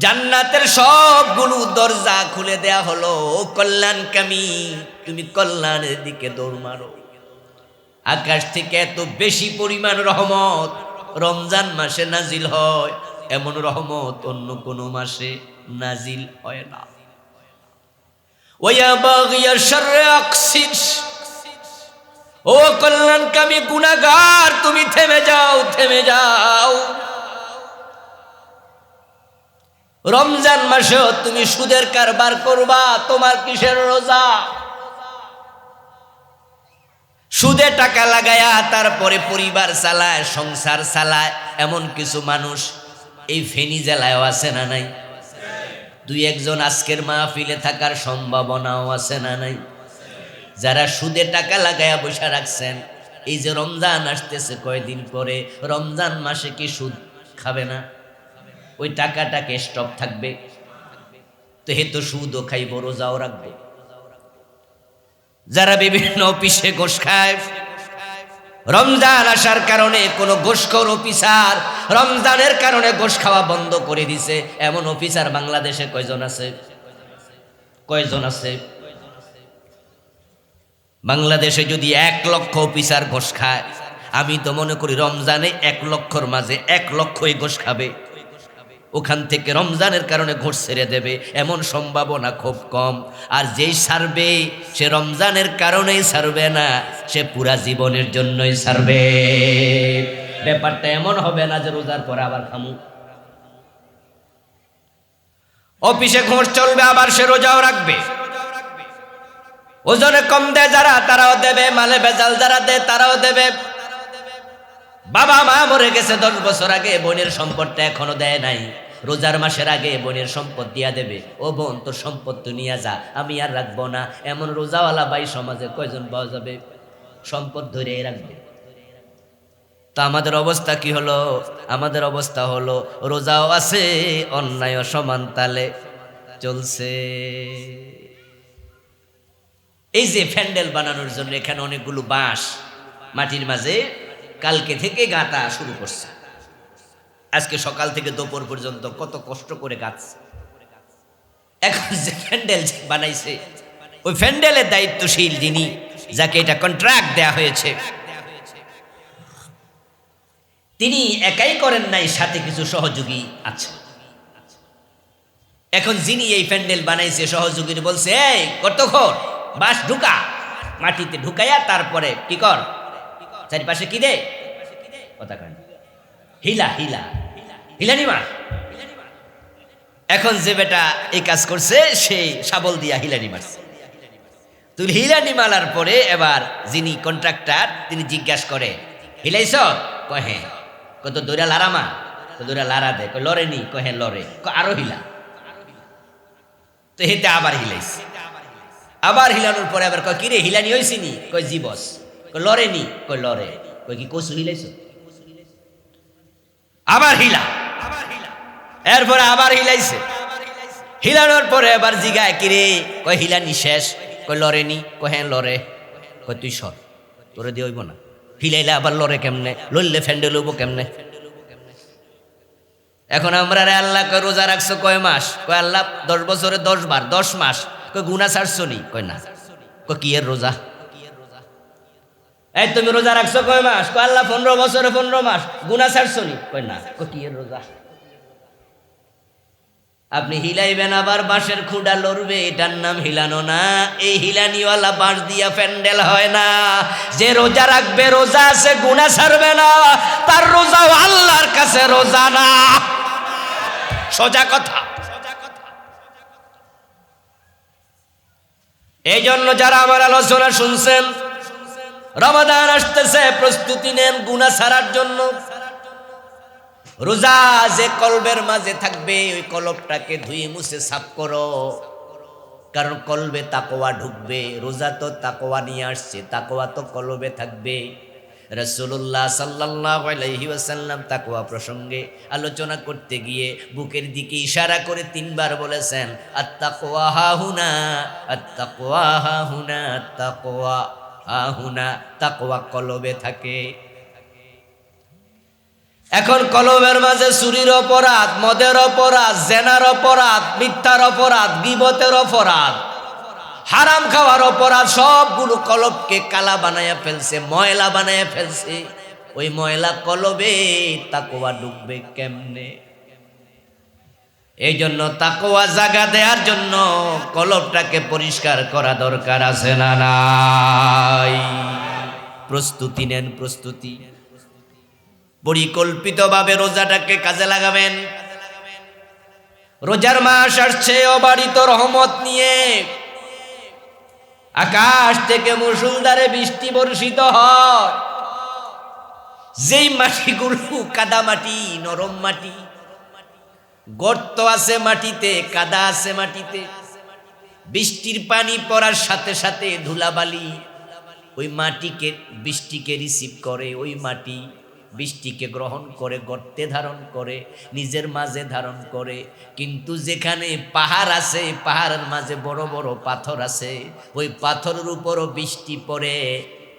জান্নাতের সবগুলো দরজা খুলে দেয়া হলো। ও কল্যাণকামী, তুমি কল্যাণের দিকে দৌড় মারো। আকাশ থেকে এত বেশি পরিমাণ রহমত রমজান মাসে নাজিল হয়, এমন রহমত অন্য কোনো মাসে নাজিল হয় না। ওয়া বাগিয়াশ শাররি আকসির, ও কল্যাণকামী গুনাহগার, তুমি থেমে যাও, থেমে যাও। রমজান মাসেও তুমি সুদের কারবার করবা, তোমার কিসের রোজা? সুদে টাকা লাগায়া তারপরে পরিবার চালায়, সংসার চালায় এমন কিছু মানুষ এই ফেনী জেলায়ও আছে না নাই? 2-1 জন আজকের মাহফিলে থাকার সম্ভাবনাও আছে না নাই? যারা সুদে টাকা লাগায়া বসে রাখছেন, এই যে রমজান আসতেছে কয়দিন পরে, রমজান মাসে কি সুদ খাবে না? ওই টাকাটাকে স্টপ থাকবে তো হেতু সুদও খাইব, রোজাও রাখবে। যারা বিভিন্ন অফিসে ঘুষ খায়, রমজান আসার কারণে কোন ঘুষখোর অফিসার রমজানের কারণে ঘুষ খাওয়া বন্ধ করে দিছে, এমন অফিসার বাংলাদেশে কয়জন আছে? কয়জন আছে? বাংলাদেশে যদি 1 লক্ষ অফিসার ঘুষ খায়, আমি তো মনে করি রমজানে 1 লক্ষর মাঝে 1 লক্ষই ঘুষ খাবে। ওখান থেকে রমজানের কারণে ঘুষ ছেড়ে দেবে এমন সম্ভাবনা খুব কম। আর যেই ছাড়বে সে রমজানের কারণেই ছাড়বে না, সে পুরা জীবনের জন্যই ছাড়বে। ব্যাপারটা এমন হবে না যে রোজার পরে আবার খামু। অফিসে ঘুষ চলবে, আবার সে রোজাও রাখবে। ওজনে কম দেয় যারা, তারাও দেবে। মালে ভেজাল যারা দেয়, তারাও দেবে। বাবা মা মরে গেছে 10 বছর আগে, বোনের সম্পদটা এখনো দেয় নাই, রোজার মাসের আগে বোনের সম্পদ দিয়া দেবে। ও বোন, তোর সম্পদ তো নিয়ে যা, আমি আর রাখবো না। এমন রোজাওয়ালা ভাই সমাজে কয়জন পাওয়া যাবে? সম্পদ ধরে রাখবে। তা আমাদের অবস্থা কি হলো? আমাদের অবস্থা হলো রোজাও আছে, অন্যায় সমান তালে চলছে। এই যে প্যান্ডেল বানানোর জন্য এখানে অনেকগুলো বাঁশ মাটির মাঝে কালকে থেকে গাঁথা শুরু করছে। আজকে সকাল থেকে দুপুর পর্যন্ত কত কষ্ট করে গাঁথছে। এখন যে প্যান্ডেল বানাইছে, ওই প্যান্ডেলের দায়িত্বশীল যিনি, যাকে এটা কন্ট্রাক্ট দেয়া হয়েছে, তিনি একাই করেন নাই, সাথে কিছু সহযোগী আছে। এখন যিনি এই প্যান্ডেল বানাইছে, সহযোগীর বলছে, এই কতক্ষণ বাঁশ ঢুকা, মাটিতে ঢুকাইয়া তারপরে কি কর, চারিপাশে কি দে, কথা কেন, হিলা হিলা হিলানি মার। এখন যে বেটা এই কাজ করছে সে শাবল দিয়া হিলানি মারছে। তুই হিলানি মালার পরে এবার যিনি কন্ট্রাক্টর তিনি জিজ্ঞাসা করে, হিলাইছ? কয় হ্যাঁ। কত দৌড়া লারামা? তো দৌড়া লারা দে। কয় লরে নি? কয় হ্যাঁ লরে। আরো হিলা। তো হেতে আবার হিলাইছে। আবার হিলানোর পরে আবার কয় কিরে হিলানি হয়েছি নি? কয় জি বস। কয় লরে নি? কয় লরে। কয় কি কচু হিলাইছ? আবার হিলা। এরপরে আবার হিলাইছে। হিলানোর পরে আবার জিগায় কিরে? কয় হিলানি শেষ। কয় লরে নি? কয় হ্যাঁ লরে। কয় তুই সর, তোরে দিয়ে হইব না। হিলাইলে আবার লরে কেমনে? লইলে ফ্যান্ডেল হইব কেমনে? এখন আমরা রে আল্লাহ কয় রোজা রাখছো কয় মাস? কয় আল্লাহ 10 বছরে 10 বার 10 মাস। কয় গুনা ছাড়ছো নি? কয় না। কয় কি এর রোজা? এই তুমি রোজা রাখছো কয় মাস? কয় আল্লাহ 15 বছরে 15 মাস। গুনা ছাড়ছো নি? কয় না। কয় কি এর রোজা? আপনি হিলাইবেন আবার বাঁশের খুঁড়া লড়বে, এটার নাম হিলানো না। এই হিলানিওয়ালা বাঁশ দিয়া প্যান্ডেল হয় না। যে রোজা রাখবে, রোজা আছে, গুনাহ ছাড়বে না, তার রোজাও আল্লাহর কাছে রোজা না। সোজা কথা। এই জন্য যারা আমার আলোচনা শুনছেন, রমাদান আসতেছে, প্রস্তুতি নেন গুনাহ ছাড়ার জন্য। রোজা যে কলবের মাঝে থাকবে, ওই কলবটাকে ধুয়ে মুছে সাফ করো, কারণ কলবে তাকওয়া ঢুকবে। রোজা তো তাকওয়া নিয়ে আসছে, তাকওয়া তো কলবে থাকবে। রাসূলুল্লাহ সাল্লাল্লাহু আলাইহি ওয়াসাল্লাম তাকওয়া প্রসঙ্গে আলোচনা করতে গিয়ে বুকের দিকে ইশারা করে 3 বার বলেছেন, আত-তাকওয়া হাহুনা, আত-তাকওয়া হাহুনা, আত-তাকওয়া হাহুনা। তাকওয়া কলবে থাকে। এখন কলবের মাঝে চুরির অপরাধ, মদের অপরাধ, জেনার অপরাধ, মিথ্যার অপরাধ, গীবতের অপরাধ, হারাম খাওয়ার অপরাধ, সবগুলো কলবকে কালা বানায়া ফেলছে, ময়লা বানায়া ফেলছে। ওই ময়লা কলবে তাকওয়া ঢুকবে কেমনে? এই জন্য তাকওয়া জাগা দেওয়ার জন্য কলবটাকে পরিষ্কার করা দরকার আছে না নাই? প্রস্তুতি নেন, প্রস্তুতি। পরিকল্পিতভাবে রোজাটাকে কাজে লাগাবেন। রোজার মাস আসছে অবারিত রহমত নিয়ে। আকাশ থেকে মুষলধারে বৃষ্টি বর্ষিত হয়। যেই মাটিগুলো কাদা মাটি, নরম মাটি, গর্ত আছে মাটিতে, কাদা আছে মাটিতে, বৃষ্টির পানি পড়ার সাথে সাথে ধুলাবালি ওই মাটিকে, বৃষ্টিকে রিসিভ করে, ওই মাটি বৃষ্টিকে গ্রহণ করে, গর্তে ধারণ করে, নিজের মাঝে ধারণ করে। কিন্তু যেখানে পাহাড় আছে, পাহাড়ের মাঝে বড় বড় পাথর আছে, ওই পাথরের উপরও বৃষ্টি পড়ে,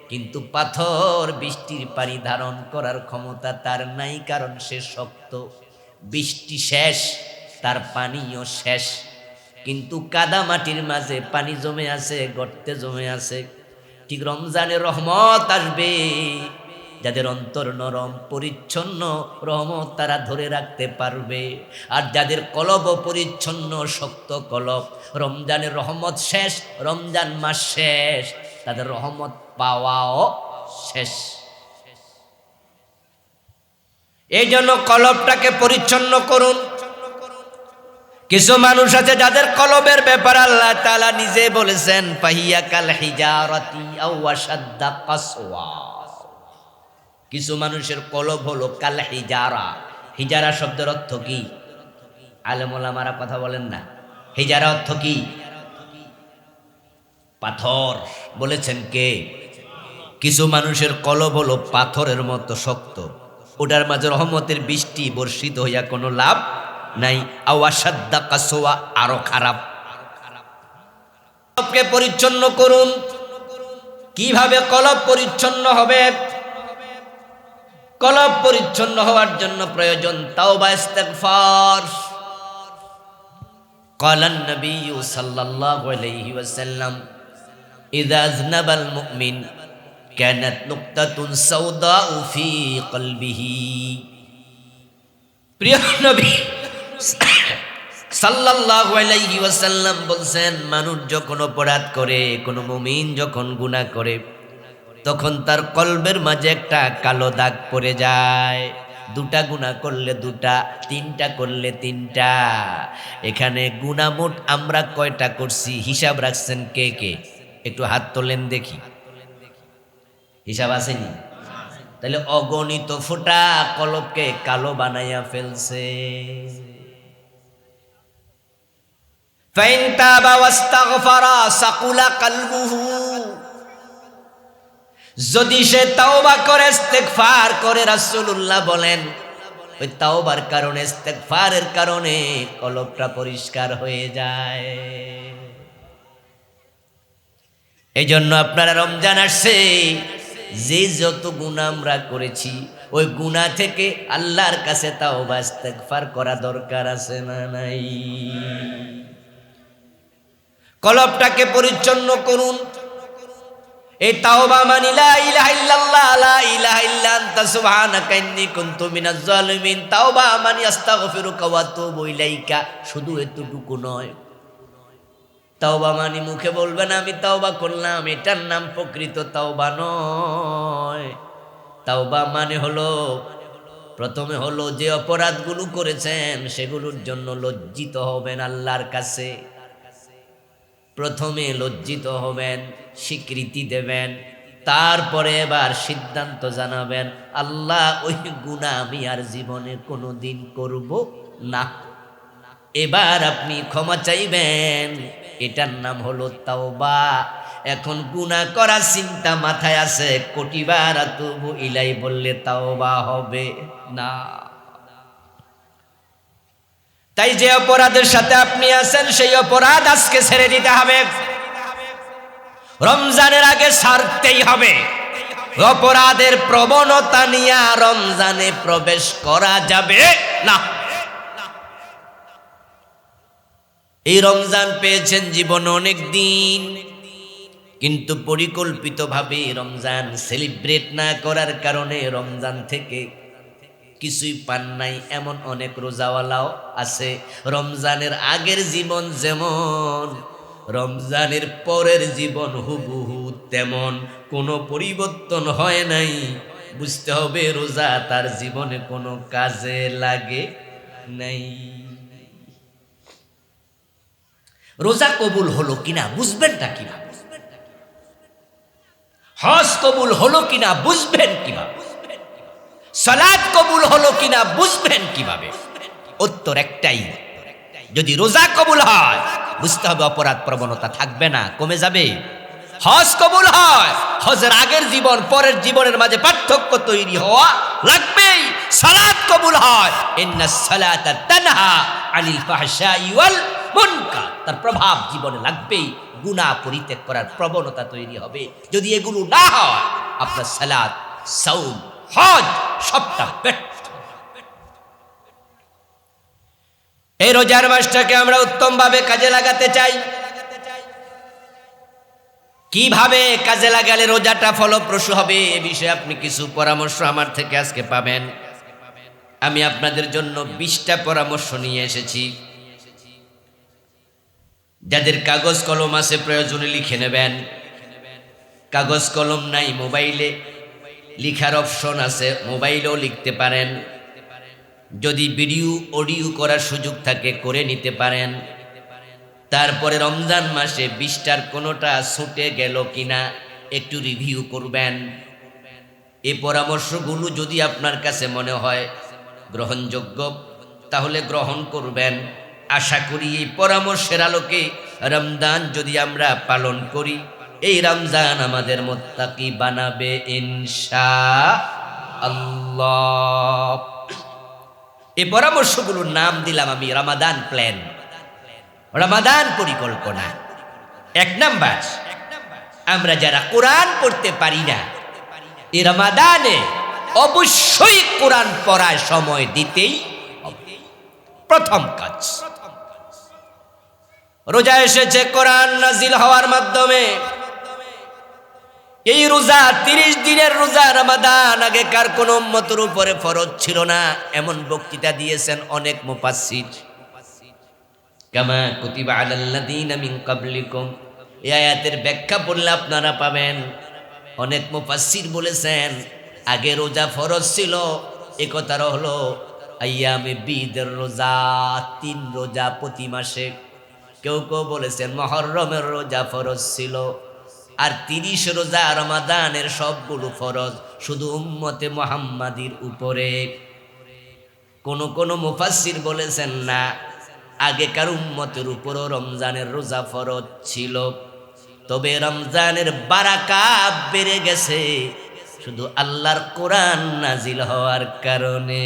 কিন্তু পাথর বৃষ্টির পানি ধারণ করার ক্ষমতা তার নাই, কারণ সে শক্ত। বৃষ্টি শেষ, তার পানিও শেষ। কিন্তু কাদা মাটির মাঝে পানি জমে আছে, গর্তে জমে আছে। ঠিক রমজানের রহমত আসবে, যাদের অন্তর নরম পরিচ্ছন্ন, রহমত তারা ধরে রাখতে পারবে। আর যাদের কলব পরিচ্ছন্ন, শক্ত কলব, রমজানের রহমত শেষ, রমজান মাস শেষ, তাদের রহমত পাওয়াও শেষ। এই জন্য কলবটাকে পরিচ্ছন্ন করুন। কিছু মানুষ আছে যাদের কলবের ব্যাপার আল্লাহ তাআলা নিজে বলেছেন, ফাহিয়া কাল হিজারাতি আও আশাদ্দা কাসওয়া। কিছু মানুষের কলব হলো কাল হিজারা। হিজারা শব্দের অর্থ কি? আলেম ওলামারা কথা বলেন না। হিজারা অর্থ কি? পাথর। বলেছেন কে? কিছু মানুষের কলব হলো পাথরের মতো শক্ত, ওটার মাঝে রহমতের বৃষ্টি বর্ষিত হইয়া কোনো লাভ নাই। আওয়াসাদ্দা কাসওয়া, আরো খারাপ। কলবকে পরিচ্ছন্ন করুন। কিভাবে কলব পরিচ্ছন্ন হবে? কলব পরিচ্ছন্ন হওয়ার জন্য প্রয়োজন তাওবা, ইস্তিগফার। ক্বালান নবী সাল্লাল্লাহু আলাইহি ওয়াসাল্লাম, ইযা আযনাবাল মুমিন কানাত নুকতাতুন সাওদাউ ফি কলবিহি। প্রিয় নবী সাল্লাল্লাহু আলাইহি ওয়াসাল্লাম বলছেন, মানুষ যখন অপরাধ করে, কোন মুমিন যখন গুনাহ করে, তখন তার কলবের মাঝে একটা কালো দাগ পড়ে যায়। দুটা গুনাহ করলে দুটা, তিনটা করলে তিনটা। এখানে গুনাহ মোট আমরা কয়টা করছি হিসাব রাখছেন কে কে? একটু হাত তোলেন দেখি, হিসাব আসেনি? তাহলে অগণিত ফোঁটা কলবকে কালো বানাইয়া ফেলছে। ফাইন তাবা ওয়াস্তাগফারা সাকুলা কলবুহু, যদি সে তাওবা করে ইস্তেগফার করে, রাসূলুল্লাহ বলেন ওই তাওবার কারণে ইস্তেগফারের কারণে কলবটা পরিষ্কার হয়ে যায়। এজন্য আপনারা রমজান আসছে, যে যত গুনাহ আমরা করেছি ওই গুনাহ থেকে আল্লাহর কাছে তাওবা ইস্তেগফার করা দরকার আছে না নাই? কলবটাকে পরিচ্ছন্ন করুন। এই তাওবা মানে লা ইলাহা ইল্লাল্লাহ লা ইলাহা ইল্লা আনতা সুবহানাকা ইন্নী কুনতু মিনাজ জালিমিন। তাওবা মানে আস্তাগফিরুকা ওয়া আতুবু ইলাইকা, শুধু এতটুকু নয়। তাওবা মানে মুখে বলবেন আমি তাওবা করলাম, এটার নাম প্রকৃত তাওবা নয়। তাওবা মানে হলো, প্রথমে হলো যে অপরাধগুলো করেছেন সেগুলোর জন্য লজ্জিত হবেন আল্লাহর কাছে। প্রথমে লজ্জিত হবেন, স্বীকৃতি দেবেন, তারপরে এবার সিদ্ধান্ত জানাবেন আল্লাহ ওই গুনাহ আমি আর জীবনে কোনোদিন করব না। এবার আপনি ক্ষমা চাইবেন, এটার নাম হলো তাওবা। এখন গুনাহ করার চিন্তা মাথায় আছে, কোটিবার আতুবু ইলাই বললে তাওবা হবে না। তাই যে অপরাধের সাথে আপনি আছেন সেই অপরাধ আজকে ছেড়ে দিতে হবে, রমজানের আগে ছাড়তেই হবে। অপরাধের প্রবণতা নিয়ে রমজানে প্রবেশ করা যাবে না। এই রমজান পেয়েছেন জীবনে অনেক দিন, কিন্তু পরিকল্পিতভাবে রমজান সেলিব্রেট না করার কারণে রমজান থেকে কিছুই পান নাই। এমন অনেক রোজাওয়ালাও আছে, রমজানের আগের জীবন যেমন রমজানের পরের জীবন হুবহু তেমন, কোনো পরিবর্তন হয় নাই। বুঝতে হবে রোজা তার জীবনে কোনো কাজে লাগে নাই। রোজা কবুল হলো কিনা বুঝবেনটা কিভাবে? হজ কবুল হলো কিনা বুঝবেন কিভাবে? সালাত কবুল হলো কিনা বুঝবেন কিভাবে? উত্তর একটাই, যদি রোজা কবুল হয় বুঝতে হবে অপরাধ প্রবণতা থাকবে না, কমে যাবে। হজ কবুল হয়, হজের আগের জীবন পরের জীবনের মাঝে পার্থক্য তৈরি হওয়া লাগবেই। সালাত কবুল হয়, ইন্নাস সালাতা তানহা আনিল ফাহশাই ওয়াল মুনকার, তার প্রভাব জীবনে লাগবেই। গুনাহ পরিত্যাগ করার প্রবণতা তৈরি হবে। যদি এগুলো না হয় আপনার সালাত, সাওম, হজ সবটা ব্যর্থ। এই রোজার মাসটাকে আমরা উত্তম ভাবে কাজে লাগাতে চাই। কিভাবে কাজে লাগালে রোজাটা ফলপ্রসূ হবে এ বিষয়ে আপনি কিছু পরামর্শ আমার থেকে আজকে পাবেন। আমি আপনাদের জন্য 20টা পরামর্শ নিয়ে এসেছি। যাদের কাগজ কলম আছে প্রয়োজনে লিখে নেবেন। কাগজ কলম নাই, মোবাইলে লিখার অপশন আছে, মোবাইলেও লিখতে পারেন। যদি ভিডিও অডিও করার সুযোগ থাকে করে নিতে পারেন। তারপরে রমজান মাসে 20টার কোনোটা ছুটে গেল কিনা একটু রিভিউ করবেন। এই পরামর্শগুলো যদি আপনার কাছে মনে হয় গ্রহণযোগ্য তাহলে গ্রহণ করবেন। আশা করি এই পরামর্শের আলোকে রমজান যদি আমরা পালন করি, এই রমজান আমাদের মুত্তাকি বানাবে ইনশাআল্লাহ। এই পরামর্শগুলোর নাম দিলাম আমি রমাদান প্ল্যান, রমাদান পরিকল্পনা। 1 নাম্বার, আমরা যারা কোরআন পড়তে পারি না এই রমাদানে অবশ্যই কোরআন পড়ায় সময় দিতেই হবে। প্রথম কাজ, রোজা এসেছে কোরআন নাজিল হওয়ার মাধ্যমে। এই রোজা 30 দিনের রোজা রমাদান আগেকার কোন উম্মতের উপরে ফরজ ছিল না, এমন বক্তৃতা দিয়েছেন অনেক মুফাসসির। কামা কুতিবা আলাল্লাযীনা মিন ক্বাবলিকুম, এই আয়াতের ব্যাখ্যা পড়লে আপনারা পাবেন অনেক মুফাসসির বলেছেন আগে রোজা ফরজ ছিল, এ কথার হলো আইয়ামে বিদের রোজা, 3 রোজা প্রতি মাসে। কেউ কেউ বলেছেন মুহররমের রোজা ফরজ ছিল, আর 30 রোজা রমাদানের সবগুলো ফরজ শুধু উম্মতে মুহাম্মাদির উপরে। কোন মুফাসসির বলেছেন না, আগেকার উম্মতের উপরও রমজানের রোজা ফরজ ছিল, তবে রমজানের বারাকাত বেড়ে গেছে শুধু আল্লাহর কোরআন নাজিল হওয়ার কারণে।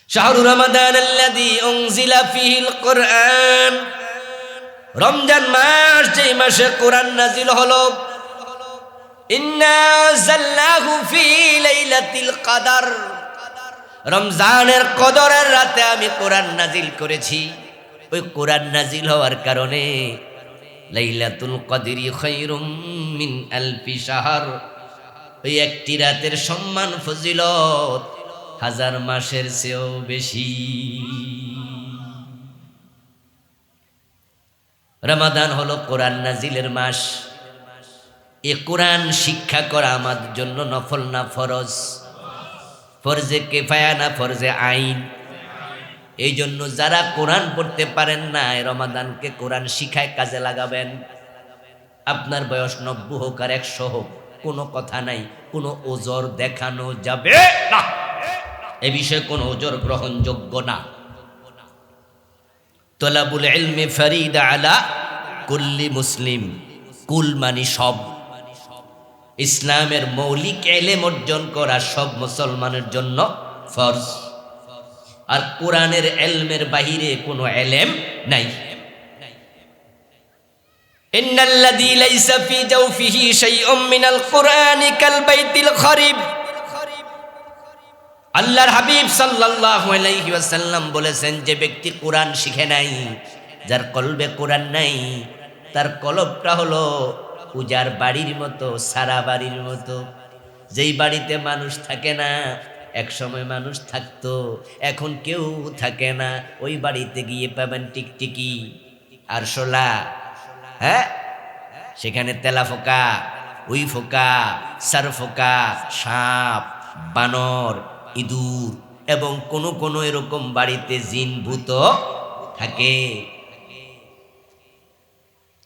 শাহরু রমাদান আল্লাযী উনজিলা ফীহিল কুরআন, রমজান মাস যেই মাসে কোরআন নাজিল হলো। ইন্না আনজালনাহু ফী লাইলাতিল কদর, রমজানের কদরের রাতে আমি কোরআন নাজিল করেছি। ওই কোরআন নাজিল হওয়ার কারণে লাইলাতুল কদরি খায়রুম মিন আলফি শাহর, ওই একটি রাতের সম্মান ফজিলত 1000 মাসের চেয়েও বেশি। রমাদান হলো কোরআন নাজিলের মাস। এ কোরআন শিক্ষা করা আমাদের জন্য নফল না ফরজ? ফরজে কিফায়া না ফরজে আইন? এই জন্য যারা কোরআন পড়তে পারেন না, রমাদানকে কোরআন শিখায় কাজে লাগাবেন। আপনার বয়স 90 হোক আর 100 হোক, কোনো কথা নাই, কোনো ওজর দেখানো যাবে না। এ বিষয়ে কোনো ওজর গ্রহণযোগ্য না। তলাবুল ইলমি ফরিদা আলা কুল্লি মুসলিম, কুল মানি সব। ইসলামের মৌলিক এলেম অর্জন করা সব মুসলমানের জন্য ফরজ। আর কোরআনের এলমের বাহিরে কোনো এলেম নাই। ইন্নাল্লাযী লাইসা ফী জাওফিহি শাইউম মিনাল কুরআনি কাল বাইতিল খরিব, আল্লাহর হাবিব সাল্লাল্লাহু আলাইহি ওয়াসাল্লাম বলেছেন, যে ব্যক্তি কোরআন শিখে নাই, যার কলবে কোরআন নাই, তার কলবটা হলো উজার বাড়ির মতো, সারা বাড়ির মতো। যেই বাড়িতে মানুষ থাকে না, এক সময় মানুষ থাকতো, এখন কেউ থাকে না, ওই বাড়িতে গিয়ে পাবেন টিকটিকি আর শোলা, হ্যাঁ, সেখানে তেলা ফোকা, উই ফোকা, সার ফোকা, সাপ, বানর, ইঁদুর, এবং কোনো এরকম বাড়িতে জিন ভূত থাকে।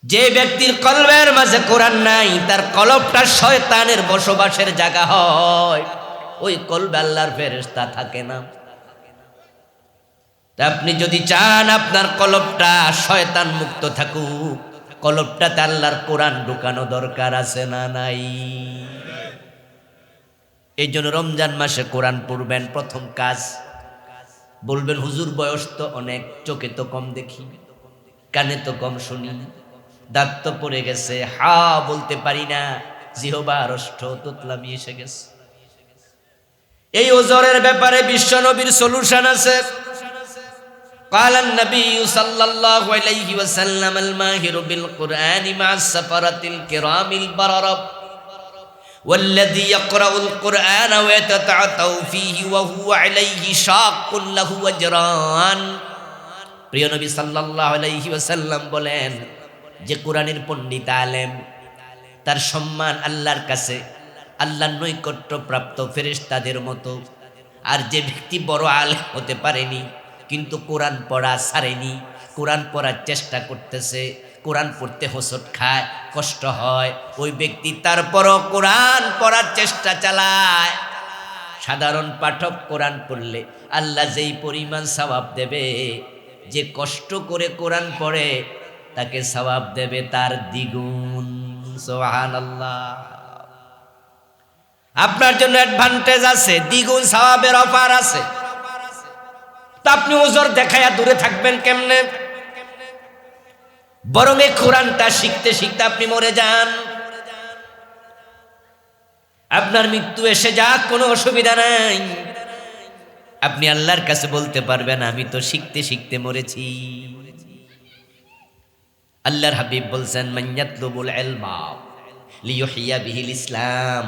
যে ব্যক্তির কলবের মাঝে কোরআন নাই, তার কলবটা শয়তানের বসবাসের জায়গা হয়। ওই কলবে আল্লাহর ফেরেশতা থাকে না। আপনি যদি চান আপনার কলবটা শয়তান মুক্ত থাকুক, কলবটাতে আল্লাহর কোরআন ঢুকানো দরকার আছে না নাই? এই জন্য রমজান মাসে কোরআন পড়বেন। প্রথম কাজ, বলবেন হুজুর বয়স তো অনেক, চোখে তো কম দেখি, কানে তো কম শুনি, দাঁত তো পড়ে গেছে, হা বলতে পারি না, জিহবার ওষ্ঠ তোতলামি এসে গেছে। এই ওজরের ব্যাপারে বিশ্ব নবীর সলিউশন আছে। قال النبي صلى الله عليه وسلم الماهر بالقرآن مع السفرة الكرام البررة والذي يقرأ القرآن ويتتعتع فيه وهو عليه شاق له أجران। প্রিয় নবী সাল্লাল্লাহু আলাইহি ওয়াসাল্লাম বলেন, যে কোরআনের পণ্ডিত আলেম, তার সম্মান আল্লাহর কাছে আল্লাহর নৈকট্য প্রাপ্ত ফেরেশতাদের মতো। আর যে ব্যক্তি বড় আলেম হতে পারেনি, কিন্তু কোরআন পড়া ছাড়েনি, কোরআন পড়ার চেষ্টা করতেছে, কোরআন পড়তে হোঁচট খায়, কষ্ট হয়, ওই ব্যক্তি তারপরও কোরআন পড়ার চেষ্টা চালায়। সাধারণ পাঠক কোরআন পড়লে আল্লাহ যেই পরিমাণ সওয়াব দেবে, যে কষ্ট করে কোরআন পড়ে তাকে সওয়াব দেবে তার দ্বিগুণ। সুবহানাল্লাহ। আপনার জন্য অ্যাডভান্টেজ আছে, দ্বিগুণ সওয়াবের অফার আছে। তা আপনি ওজর দেখায়া দূরে থাকবেন কেমনে? বরং এই কোরআনটা শিখতে শিখতে আপনি মরে যান, আপনার মৃত্যু এসে যাক, কোনো অসুবিধা নাই। আপনি আল্লাহর কাছে বলতে পারবেন, আমি তো শিখতে শিখতে মরেছি। আল্লাহর হাবিব বলছেন, মান ইয়াতলুবুল ইলমা লিইহইয়া বিহিল ইসলাম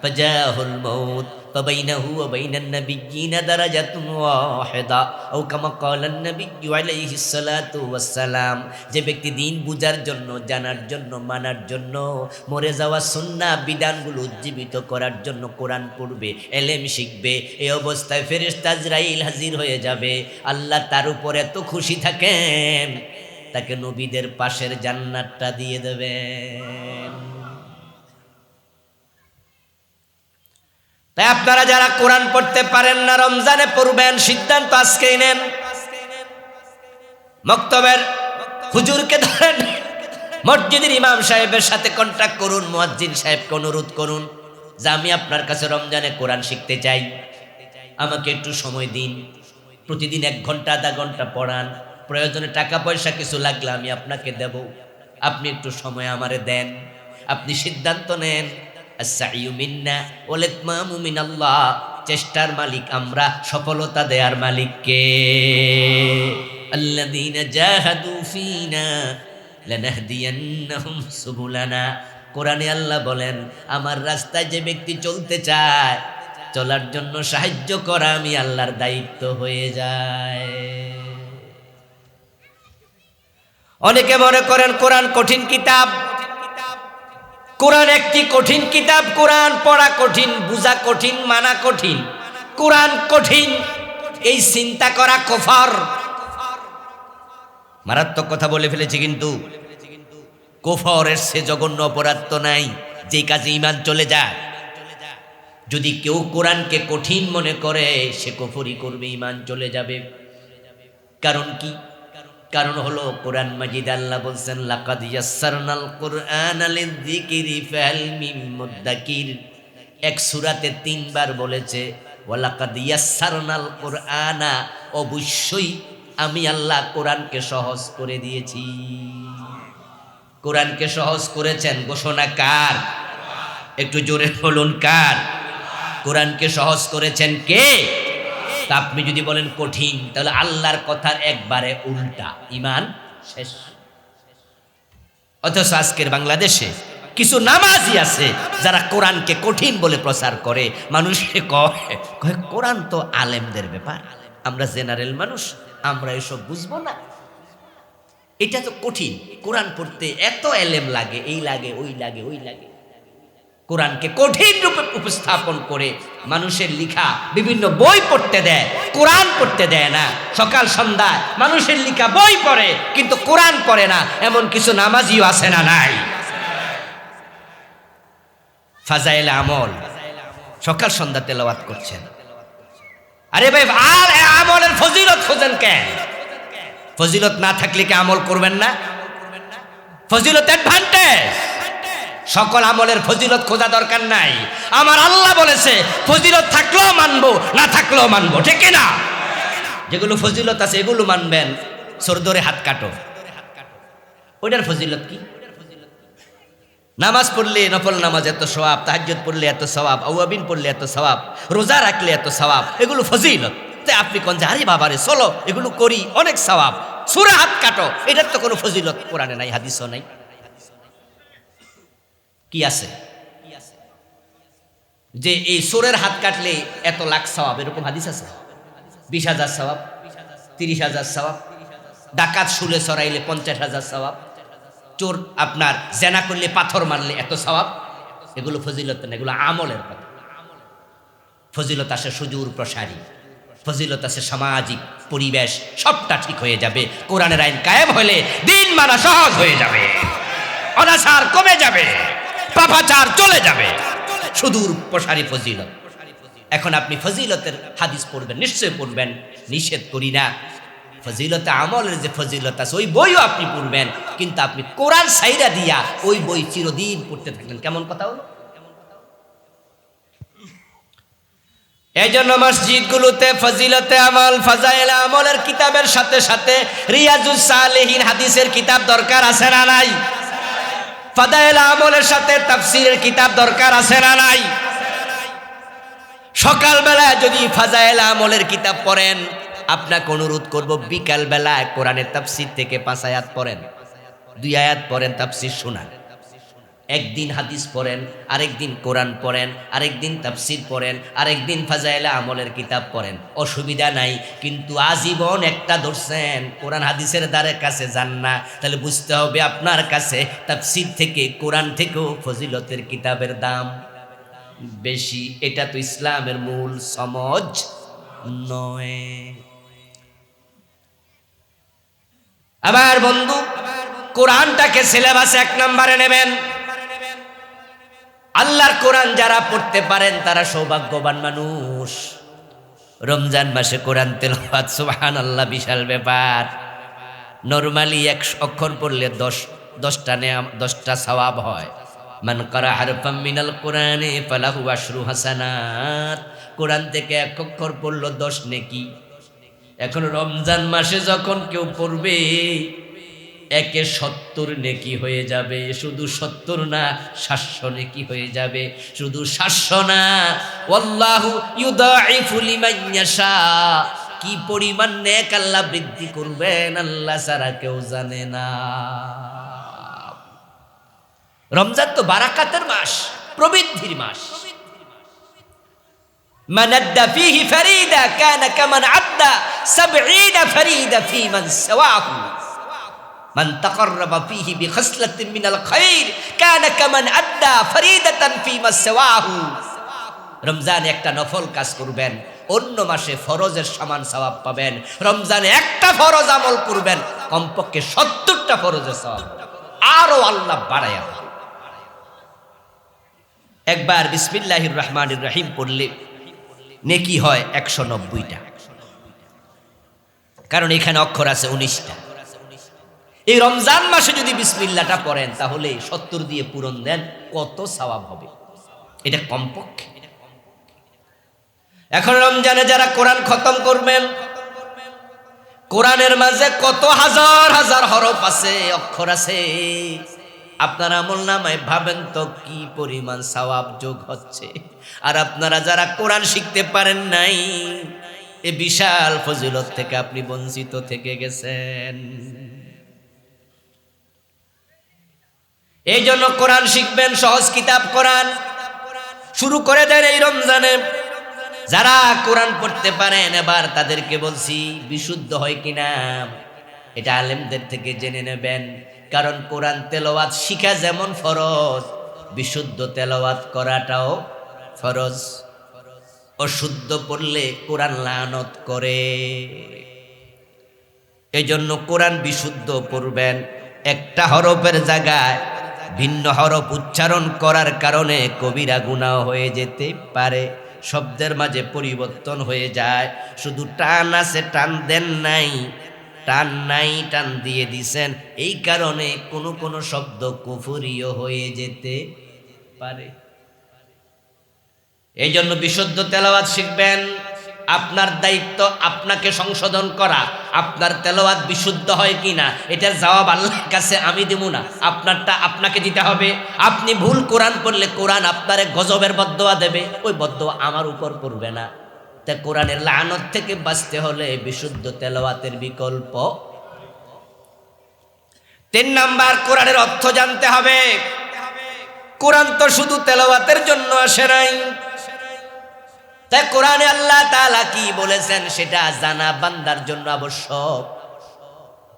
ফাজাহুল মাউত ফাবাইনাহু ওয়া বাইনান নাবিয়্যিনা দারাজাতুন ওয়াহিদা আও কামা ক্বালান নাবিয়্যু আলাইহিস সালাতু ওয়াস সালাম। যে ব্যক্তি দিন বুঝার জন্য, জানার জন্য, মানার জন্য, মরে যাওয়া সুন্নাহ বিধানগুলো উজ্জীবিত করার জন্য কোরআন পড়বে, এলেম শিখবে, এই অবস্থায় ফেরেশতা আজরাইল হাজির হয়ে যাবে। আল্লাহ তার উপর এত খুশি থাকেন, তাকে নবীদের পাশের জান্নাতটা দিয়ে দেবেন। তাই আপনারা যারা কোরআন পড়তে পারেন না, রমজানে পড়বেন, সিদ্ধান্ত আজকেই নেন। মক্তবের হুজুরকে ধরেন, মসজিদের ইমাম সাহেবের সাথে কন্ট্যাক্ট করুন, মুয়াজ্জিন সাহেবকে অনুরোধ করুন যে আমি আপনার কাছে রমজানে কোরআন শিখতে চাই, আমাকে একটু সময় দিন, প্রতিদিন 1 ঘন্টা 1/2 ঘন্টা পড়ান, প্রয়োজনে টাকা পয়সা কিছু লাগলে আমি আপনাকে দেব, আপনি একটু সময় আমারে দেন। আপনি সিদ্ধান্ত নেন। আস-সাইয়ু মিন্না ওয়াল ইতমামু মিনাল্লাহ, চেষ্টার মালিক আমরা, সফলতা দেয়ার মালিক কে? আল্লাযীনা জাহাদু ফীনা লানাহদিয়ান্নাহুম সুবুলানা। কোরআনে আল্লাহ বলেন, আমার রাস্তায় যে ব্যক্তি চলতে চায়, চলার জন্য সাহায্য করা আমি আল্লাহর দায়িত্ব হয়ে যায়। অনেকে মনে করেন কোরআন কঠিন কিতাব। কোরআন একটি কঠিন কিতাব, কোরআন পড়া কঠিন, বুঝা কঠিন, মানা কঠিন, কোরআন কঠিন, এই চিন্তা করা কুফর। মারাত্মক কথা বলে ফেলেছি, কিন্তু কুফরের সে জঘন্য অপরাধ তো নাই যে কাজে ঈমান চলে যায়। যদি কেউ কোরআনকে কঠিন মনে করে, সে কুফরি করবে, ঈমান চলে যাবে। কারণ কি? কারণ হলো কোরআন মাজিদ আল্লাহ বলছেন, লাকাদ ইয়াসসারনাল কুরআনা লিযিকরি ফাহাল মিন মুদ্দাকির। এক সূরাতে 3 বার বলেছে ওয়ালাকাদ ইয়াসসারনাল কুরআনা, অবশ্যই আমি আল্লাহ কোরআনকে সহজ করে দিয়েছি। কোরআনকে সহজ করেছেন, ঘোষণা কার? একটু জোরে বলুন, কার? কোরআনকে সহজ করেছেন কে? তা আপনি যদি বলেন কঠিন, তাহলে আল্লাহর কথার একবারে উল্টা, ঈমান শেষ। অথচ আজকের বাংলাদেশে কিছু নামাজি আছে যারা কোরআনকে কঠিন বলে প্রচার করে। মানুষকে কয় কোরআন তো আলেমদের ব্যাপার, আমরা জেনারেল মানুষ, আমরা এসব বুঝবো না, এটা তো কঠিন, কোরআন পড়তে এত এলেম লাগে, এই লাগে, ওই লাগে, ওই লাগে। কোরআনকে কঠিন রূপে উপস্থাপন করে মানুষের লিখা বিভিন্ন বই পড়তে দেয়, কোরআন পড়তে দেয় না। সকাল সন্ধ্যায় মানুষের লিখা বই পড়ে, কিন্তু কোরআন পড়ে না, এমন কিছু নামাজিও আছে না নাই? ফাজাইল আমল সকাল সন্ধ্যা তেলাওয়াত করছেন। আরে ভাই, আমলের ফজিলত খোঁজেন কেন? ফজিলত না থাকলে কি আমল করবেন না? ফজিলত অ্যাডভান্টেজ। সকল আমলের ফজিলত খোঁজা দরকার নাই। আমার আল্লাহ বলেছে ফজিলত থাকলেও মানবো, না থাকলেও মানবো, ঠিক না? যেগুলো ফজিলত আছে এগুলো মানবেন। সর ধরে হাত কাটো, ওইটার ফজিলত কি? নামাজ পড়লে, নফল নামাজ এত সওয়াব, তাহাজ্জুদ পড়লে এত সওয়াব, আওয়াবিন পড়লে এত সওয়াব, রোজা রাখলে এত সওয়াব, এগুলো ফজিলত। তাই আপনি কোন যে আরে বাবারে চলো এগুলো করি, অনেক সওয়াব, সূরা হাত কাটো, এটার তো কোনো ফজিলত কোরআনে নাই, হাদিসও নাই। কি আছে যে এই সূরার হাত কাটলে এত লাখ সওয়াব? এরকম হাদিস আছে? 20,000 সওয়াব, 30,000 সওয়াব, ডাকাত শুলে সরাইলে 50,000 সওয়াব, চোর আপনার জেনা করলে, পাথর মারলে এত সওয়াব। এগুলো ফজিলত না, এগুলো আমলের কথা। ফজিলত আসে সুদূর প্রসারী, ফজিলত আছে সামাজিক পরিবেশ, সবটা ঠিক হয়ে যাবে। কোরআনের আইন কায়েম হলে দিন মানা সহজ হয়ে যাবে, অনাচার কমে যাবে, পাপাচার চলে যাবে, সুদূর প্রসারী ফজিলত। এখন আপনি ফজিলতের হাদিস পড়বেন, নিশ্চয় পড়বেন, নিষেধ করি না। ফজিলতে আমলের যে ফজিলত আছে ওই বইও আপনি পড়বেন, কিন্তু আপনি কোরআন সাইরা দিয়া ওই বই চিরদিন পড়তে থাকবেন। কেমন কথা হলো? এই জন্য মসজিদগুলোতে ফজিলতে আমল, ফাজাইল আমলের কিতাবের সাথে সাথে রিয়াজুস সালেহিন হাদিসের কিতাব দরকার আছে না নাই? ফাজাইল আমলের সাথে তাফসীরের কিতাব দরকার আছে না নাই? সকালবেলা যদি ফাজাইল আমলের কিতাব পড়েন, আপনাকে অনুরোধ করব বিকাল বেলায় কোরআনের তাফসীর থেকে 5 আয়াত পড়েন, 2 আয়াত পড়েন, তাফসীর শোনান। একদিন হাদিস পড়েন, আরেকদিন কোরআন পড়েন, আরেকদিন তাফসির পড়েন, আরেকদিন ফাজাইলে আমলের কিতাব পড়েন, অসুবিধা নাই। কিন্তু আজীবন একটা ধরছেন, কোরআন হাদিসের দ্বারের কাছে যান না, তাহলে বুঝতে হবে আপনার কাছে তাফসির থেকে, কোরআন থেকেও ফজিলতের কিতাবের দাম বেশি। এটা তো ইসলামের মূল সমজ নয়। আবার বন্ধু, কোরআনটাকে সিলেবাসে 1 নম্বরে নেবেন। আল্লাহর কোরআন যারা পড়তে পারেন তারা সৌভাগ্যবান মানুষ। রমজান মাসে কোরআন তেলাওয়াত, সুবহানাল্লাহ, বিশাল ব্যাপার। নরমালি 1 অক্ষর পড়লে 10টা সওয়াব হয়। মান কারা হারফাম মিনাল কোরআনে ফালাহু আশরু হাসানাত। কোরআন থেকে 1 অক্ষর পড়ল 10 নেকি। এখন রমজান মাসে যখন কেউ পড়বে, 1 70 নেকি হয়ে যাবে। শুধু 70 না, 700 নেকি হয়ে যাবে। শুধু 700 না, ওয়াল্লাহু ইউদাইফু লিমান ইয়াশা। কি পরিমাণ নেক আল্লাহ বৃদ্ধি করবেন, আল্লাহ ছাড়া কেউ জানে না। রমজান তো বারাকাতের মাস, প্রবৃদ্ধির মাস। মান আদ্দা ফীহি ফারিদা কানা কামান আদ্দা 70 ফারিদা ফী মান সাওয়াহু। মান তাকাররাবা ফীহি বিখাসলাতিন মিনাল খায়র কানা কামান আদ্দা ফারিদাতান ফী মা সাওয়াহু। রমজানে একটা নফল কাজ করবেন, অন্য মাসে ফরজের সমান সওয়াব পাবেন। রমজানে একটা ফরজ আমল করবেন, কমপক্ষে 70টা ফরজের সওয়াব আরো আল্লাহ বাড়ায়া দেন। একবার বিসমিল্লাহির রহমানির রহিম পড়লে নেকি হয় 190টা, কারণ এখানে অক্ষর আছে 19টা। এই রমজান মাসে যদি বিসমিল্লাহটা পড়েন তাহলে 70 দিয়ে পূরণ দেন, কত সওয়াব হবে এটা কমপক্ষে। এখন রমজানে যারা কোরআন খতম করবেন, কোরআনের মাঝে কত হাজার হাজার হরফ আছে, অক্ষর আছে। আপনারা আমলনামায় ভাবেন তো কি পরিমাণ সওয়াব যোগ হচ্ছে। আর আপনারা যারা কোরআন শিখতে পারেন নাই, এই বিশাল ফজিলত থেকে আপনি বঞ্চিত থেকে গেছেন। এই জন্য কোরআন শিখবেন, সহজ কিতাব কোরআন শুরু করে দেন এই রমজানে। যারা কোরআন পড়তে পারেন, এবার তাদেরকে বলছি বিশুদ্ধ হয় কিনা এটা আলেমদের থেকে জেনে নেবেন। কারণ কোরআন তেলাওয়াত শিখা যেমন ফরজ, বিশুদ্ধ তেলাওয়াত করাটাও ফরজ। অশুদ্ধ পড়লে কোরআন লানত করে। এই জন্য কোরআন বিশুদ্ধ পড়বেন। একটা হরফের জায়গায় ভিন্ন হরফ উচ্চারণ করার কারণে কবিরা গুনাহ হয়ে যেতে পারে। শব্দের মাঝে পরিবর্তন হয়ে যায়। শুধু টান আছে, টান দেন নাই, টান নাই, টান দিয়ে দিছেন। এই কারণে কোনো কোনো শব্দ কুফরিও হয়ে যেতে পারে। এই জন্য বিশুদ্ধ তেলাওয়াত শিখবেন। আপনার দায়িত্ব আপনাকে সংশোধন করা। আপনার তেলাওয়াত বিশুদ্ধ হয় কিনা এটার জবাব আল্লাহর কাছে আমি দেব না, আপনারটা আপনাকে দিতে হবে। আপনি ভুল কোরআন পড়লে কোরআন আপনারে গজবের বদদোয়া দেবে, ওই বদদোয়া আমার উপর পড়বে না। তা কোরআনের লানত থেকে বাঁচতে হলে বিশুদ্ধ তেলাওয়াতের বিকল্প। 3 নাম্বার, কোরআনের অর্থ জানতে হবে। কোরআন তো শুধু তেলাওয়াতের জন্য আসে নাই। তাই কোরআনে আল্লাহ তাআলা কি বলেছেন সেটা জানা বান্দার জন্য আবশ্যক।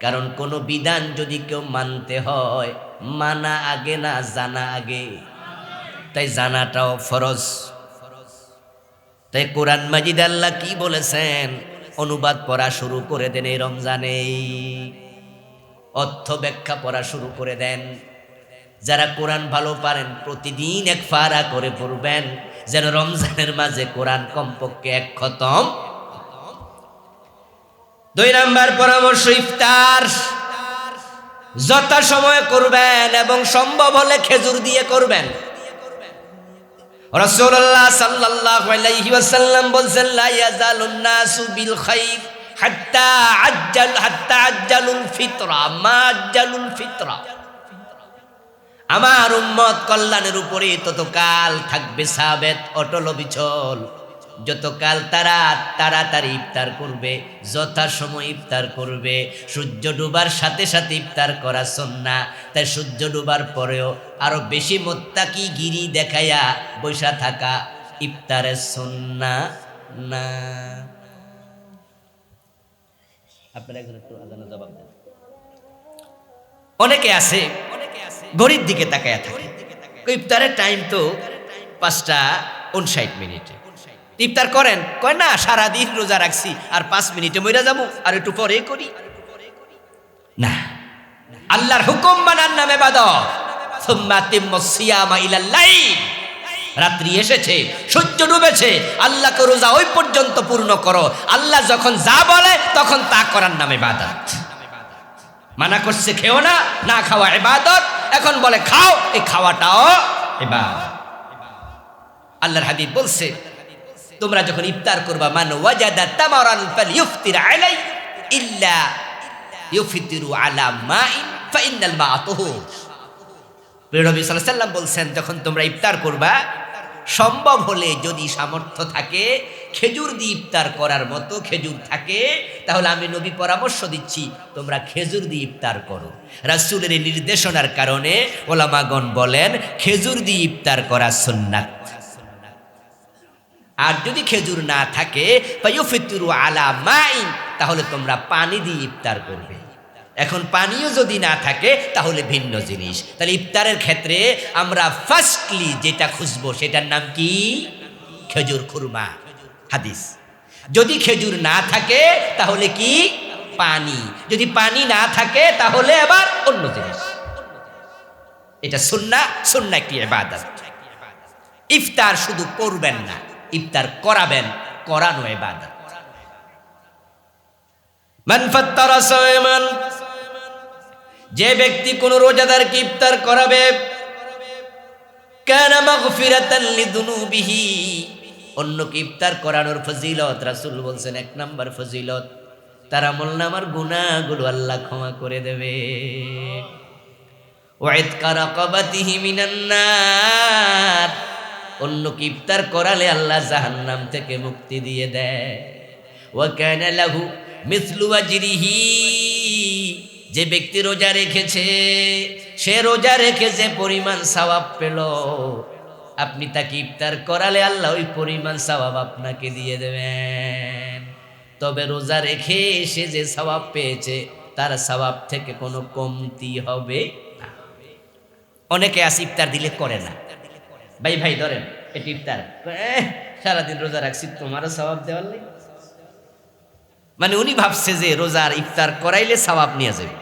কারণ কোন বিধান যদি কেউ মানতে হয়, মানা আগে না জানা আগে, তাই জানাটাও ফরজ। তাই কোরআন মাজিদ আল্লাহ কি বলেছেন অনুবাদ পড়া শুরু করে দেন এই রমজানে, অর্থ ব্যাখ্যা পড়া শুরু করে দেন। যারা কোরআন ভালো পারেন প্রতিদিন 1 পারা করে পড়বেন, যেন রমজানের মাঝে কোরআন কমপক্ষে 1 খতম। 2 নাম্বার পরামর্শ, ইফতার যথা সময় করবেন এবং সম্ভব হলে খেজুর দিয়ে করবেন। রাসূলুল্লাহ সাল্লাল্লাহু আলাইহি ওয়াসাল্লাম বলেন, লা ইয়াজালুন নাসু বিল খাইর হাত্তা আজ্জালুল ফিতরা মা আজ্জালুল ফিতরা। আমার উম্মত কল্যাণের উপরে ততকাল থাকবে সাবেত অটল অবিচল যতকাল তারা তাড়াতাড়ি ইফতার করবে, যথাসময় ইফতার করবে। সূর্য ডুবার সাথে সাথে ইফতার করা সুন্নাহ। তাই সূর্য ডুবার পরেও আরো বেশি মুত্তাকি গিরি দেখাইয়া বৈশা থাকা ইফতারের সুন্নাহ না। আপনারা একজন একটু আজানের জবাব দেন। অনেকে আছে ঘড়ির দিকে তাকায়া থাকে, ইফতারের টাইম তো 5:59। ইফতার করেন, কয় না সারাদিন রোজা রাখছি আর 5 মিনিটে মইরা যাবো, আর একটু পরে করি না। আল্লাহর হুকুম মানার নামে ইবাদত। সুম্মা আতিম্মুস সিয়ামা ইলাল লাইল। রাত্রি এসেছে, সূর্য ডুবেছে, আল্লাহকে রোজা ওই পর্যন্ত পূর্ণ করো। আল্লাহ যখন যা বলে তখন তা করার নামে ইবাদত। মানা করছে খেও না, না খাওয়া ইবাদত, এখন বলে খাও, এই খাওয়াটাও ইবাদত। আল্লাহর হাবিব বলছে, তোমরা যখন ইফতার করবা, মান ওয়াজাদা তামারান ফালইফতির আলাই ইল্লা ইউফতিরু আলা মাইন ফাইনাল মা তুহুর। নবী সাল্লাল্লাহু আলাইহি ওয়াসাল্লাম বলছেন, যখন তোমরা ইফতার করবা, সম্ভব হলে যদি সামর্থ্য থাকে, খেজুর দিয়ে ইফতার করার মতো খেজুর থাকে, তাহলে আমি নবী পরামর্শ দিচ্ছি তোমরা খেজুর দিয়ে ইফতার করো। রাসূলের নির্দেশনার কারণে ওলামাগণ বলেন খেজুর দিয়ে ইফতার করা সুন্নাত। আর যদি খেজুর না থাকে ফায়ুফতিরু আলা মাইন, তাহলে তোমরা পানি দিয়ে ইফতার করবে। এখন পানিও যদি না থাকে তাহলে ভিন্ন জিনিস। তাহলে ইফতারের ক্ষেত্রে আমরা ফার্স্টলি যেটা খুঁজবো সেটার নাম কি? খেজুর খুরমা। হাদিস। যদি খেজুর না থাকে তাহলে কি? পানি। যদি পানি না থাকে তাহলে আবার অন্য জিনিস। এটা সুন্নাহ, সুন্নাহ একটি ইবাদত। ইফতার শুধু করবেন না, ইফতার করাবেন, করানো ইবাদত। মান ফাত্তারা সায়মান, যে ব্যক্তি কোন রোজাদারকে ইফতার করাবে, কানা মাগফিরাতান লিযুনুবিহি, অন্যকে ইফতার করানোর ফজিলত রাসূল বলছেন 1 নাম্বার ফজিলত, তার আমলনামার গুনাহগুলো আল্লাহ ক্ষমা করে দেবে। ওয়া ইতকা রাকাবাতিহি মিনান নার, অন্যকে ইফতার করালে আল্লাহ জাহান্নাম থেকে মুক্তি দিয়ে দেয়। ওয়া কানা লাহু মিসলু আজরিহি, যে ব্যক্তি রোজা রেখেছে, সে রোজা রেখে যে পরিমাণ সওয়াব পেল, আপনি তাকে ইফতার করালে আল্লাহ ওই পরিমাণ সওয়াব আপনাকে দিয়ে দেবেন। তবে রোজা রেখে সে যে সওয়াব পেয়েছে তার সওয়াব থেকে কোনো কমতি হবে না। অনেকে আছে ইফতার দিলে করে না, ভাই ভাই ধরেন এটি ইফতার, সারাদিন রোজা রাখছি তোমারও সওয়াব দেওয়ার নেই। মানে উনি ভাবছে যে রোজার ইফতার করাইলে সওয়াব নিয়ে যাবে।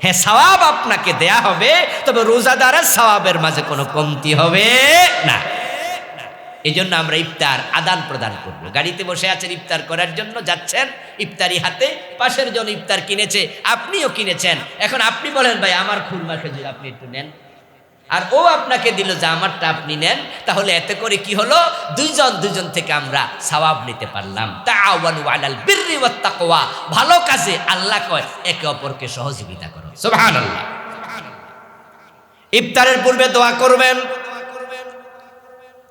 হ্যাঁ, সওয়াব আপনাকে দেয়া হবে, তবে রোজাদারের সওয়াবের মাঝে কোনো কমতি হবে না। এই জন্য আমরা ইফতার আদান প্রদান করব। গাড়িতে বসে আছেন, ইফতার করার জন্য যাচ্ছেন, ইফতারি হাতে, পাশের জন ইফতার কিনেছে, আপনিও কিনেছেন। এখন আপনি বলেন ভাই আমার খুরমা খেজুর আপনি একটু নেন, আর ও আপনাকে দিল যে আমারটা আপনি নেন, তাহলে এতে করে কি হলো? দুইজন থেকে আমরা সওয়াব নিতে পারলাম। তাআওয়ানু আলাল বিররি ওয়াত তাকওয়া, ভালো কাজে আল্লাহ কয় একে অপরকে সহযোগিতা করো। সুবহানাল্লাহ। ইফতারের পূর্বে দোয়া করবেন।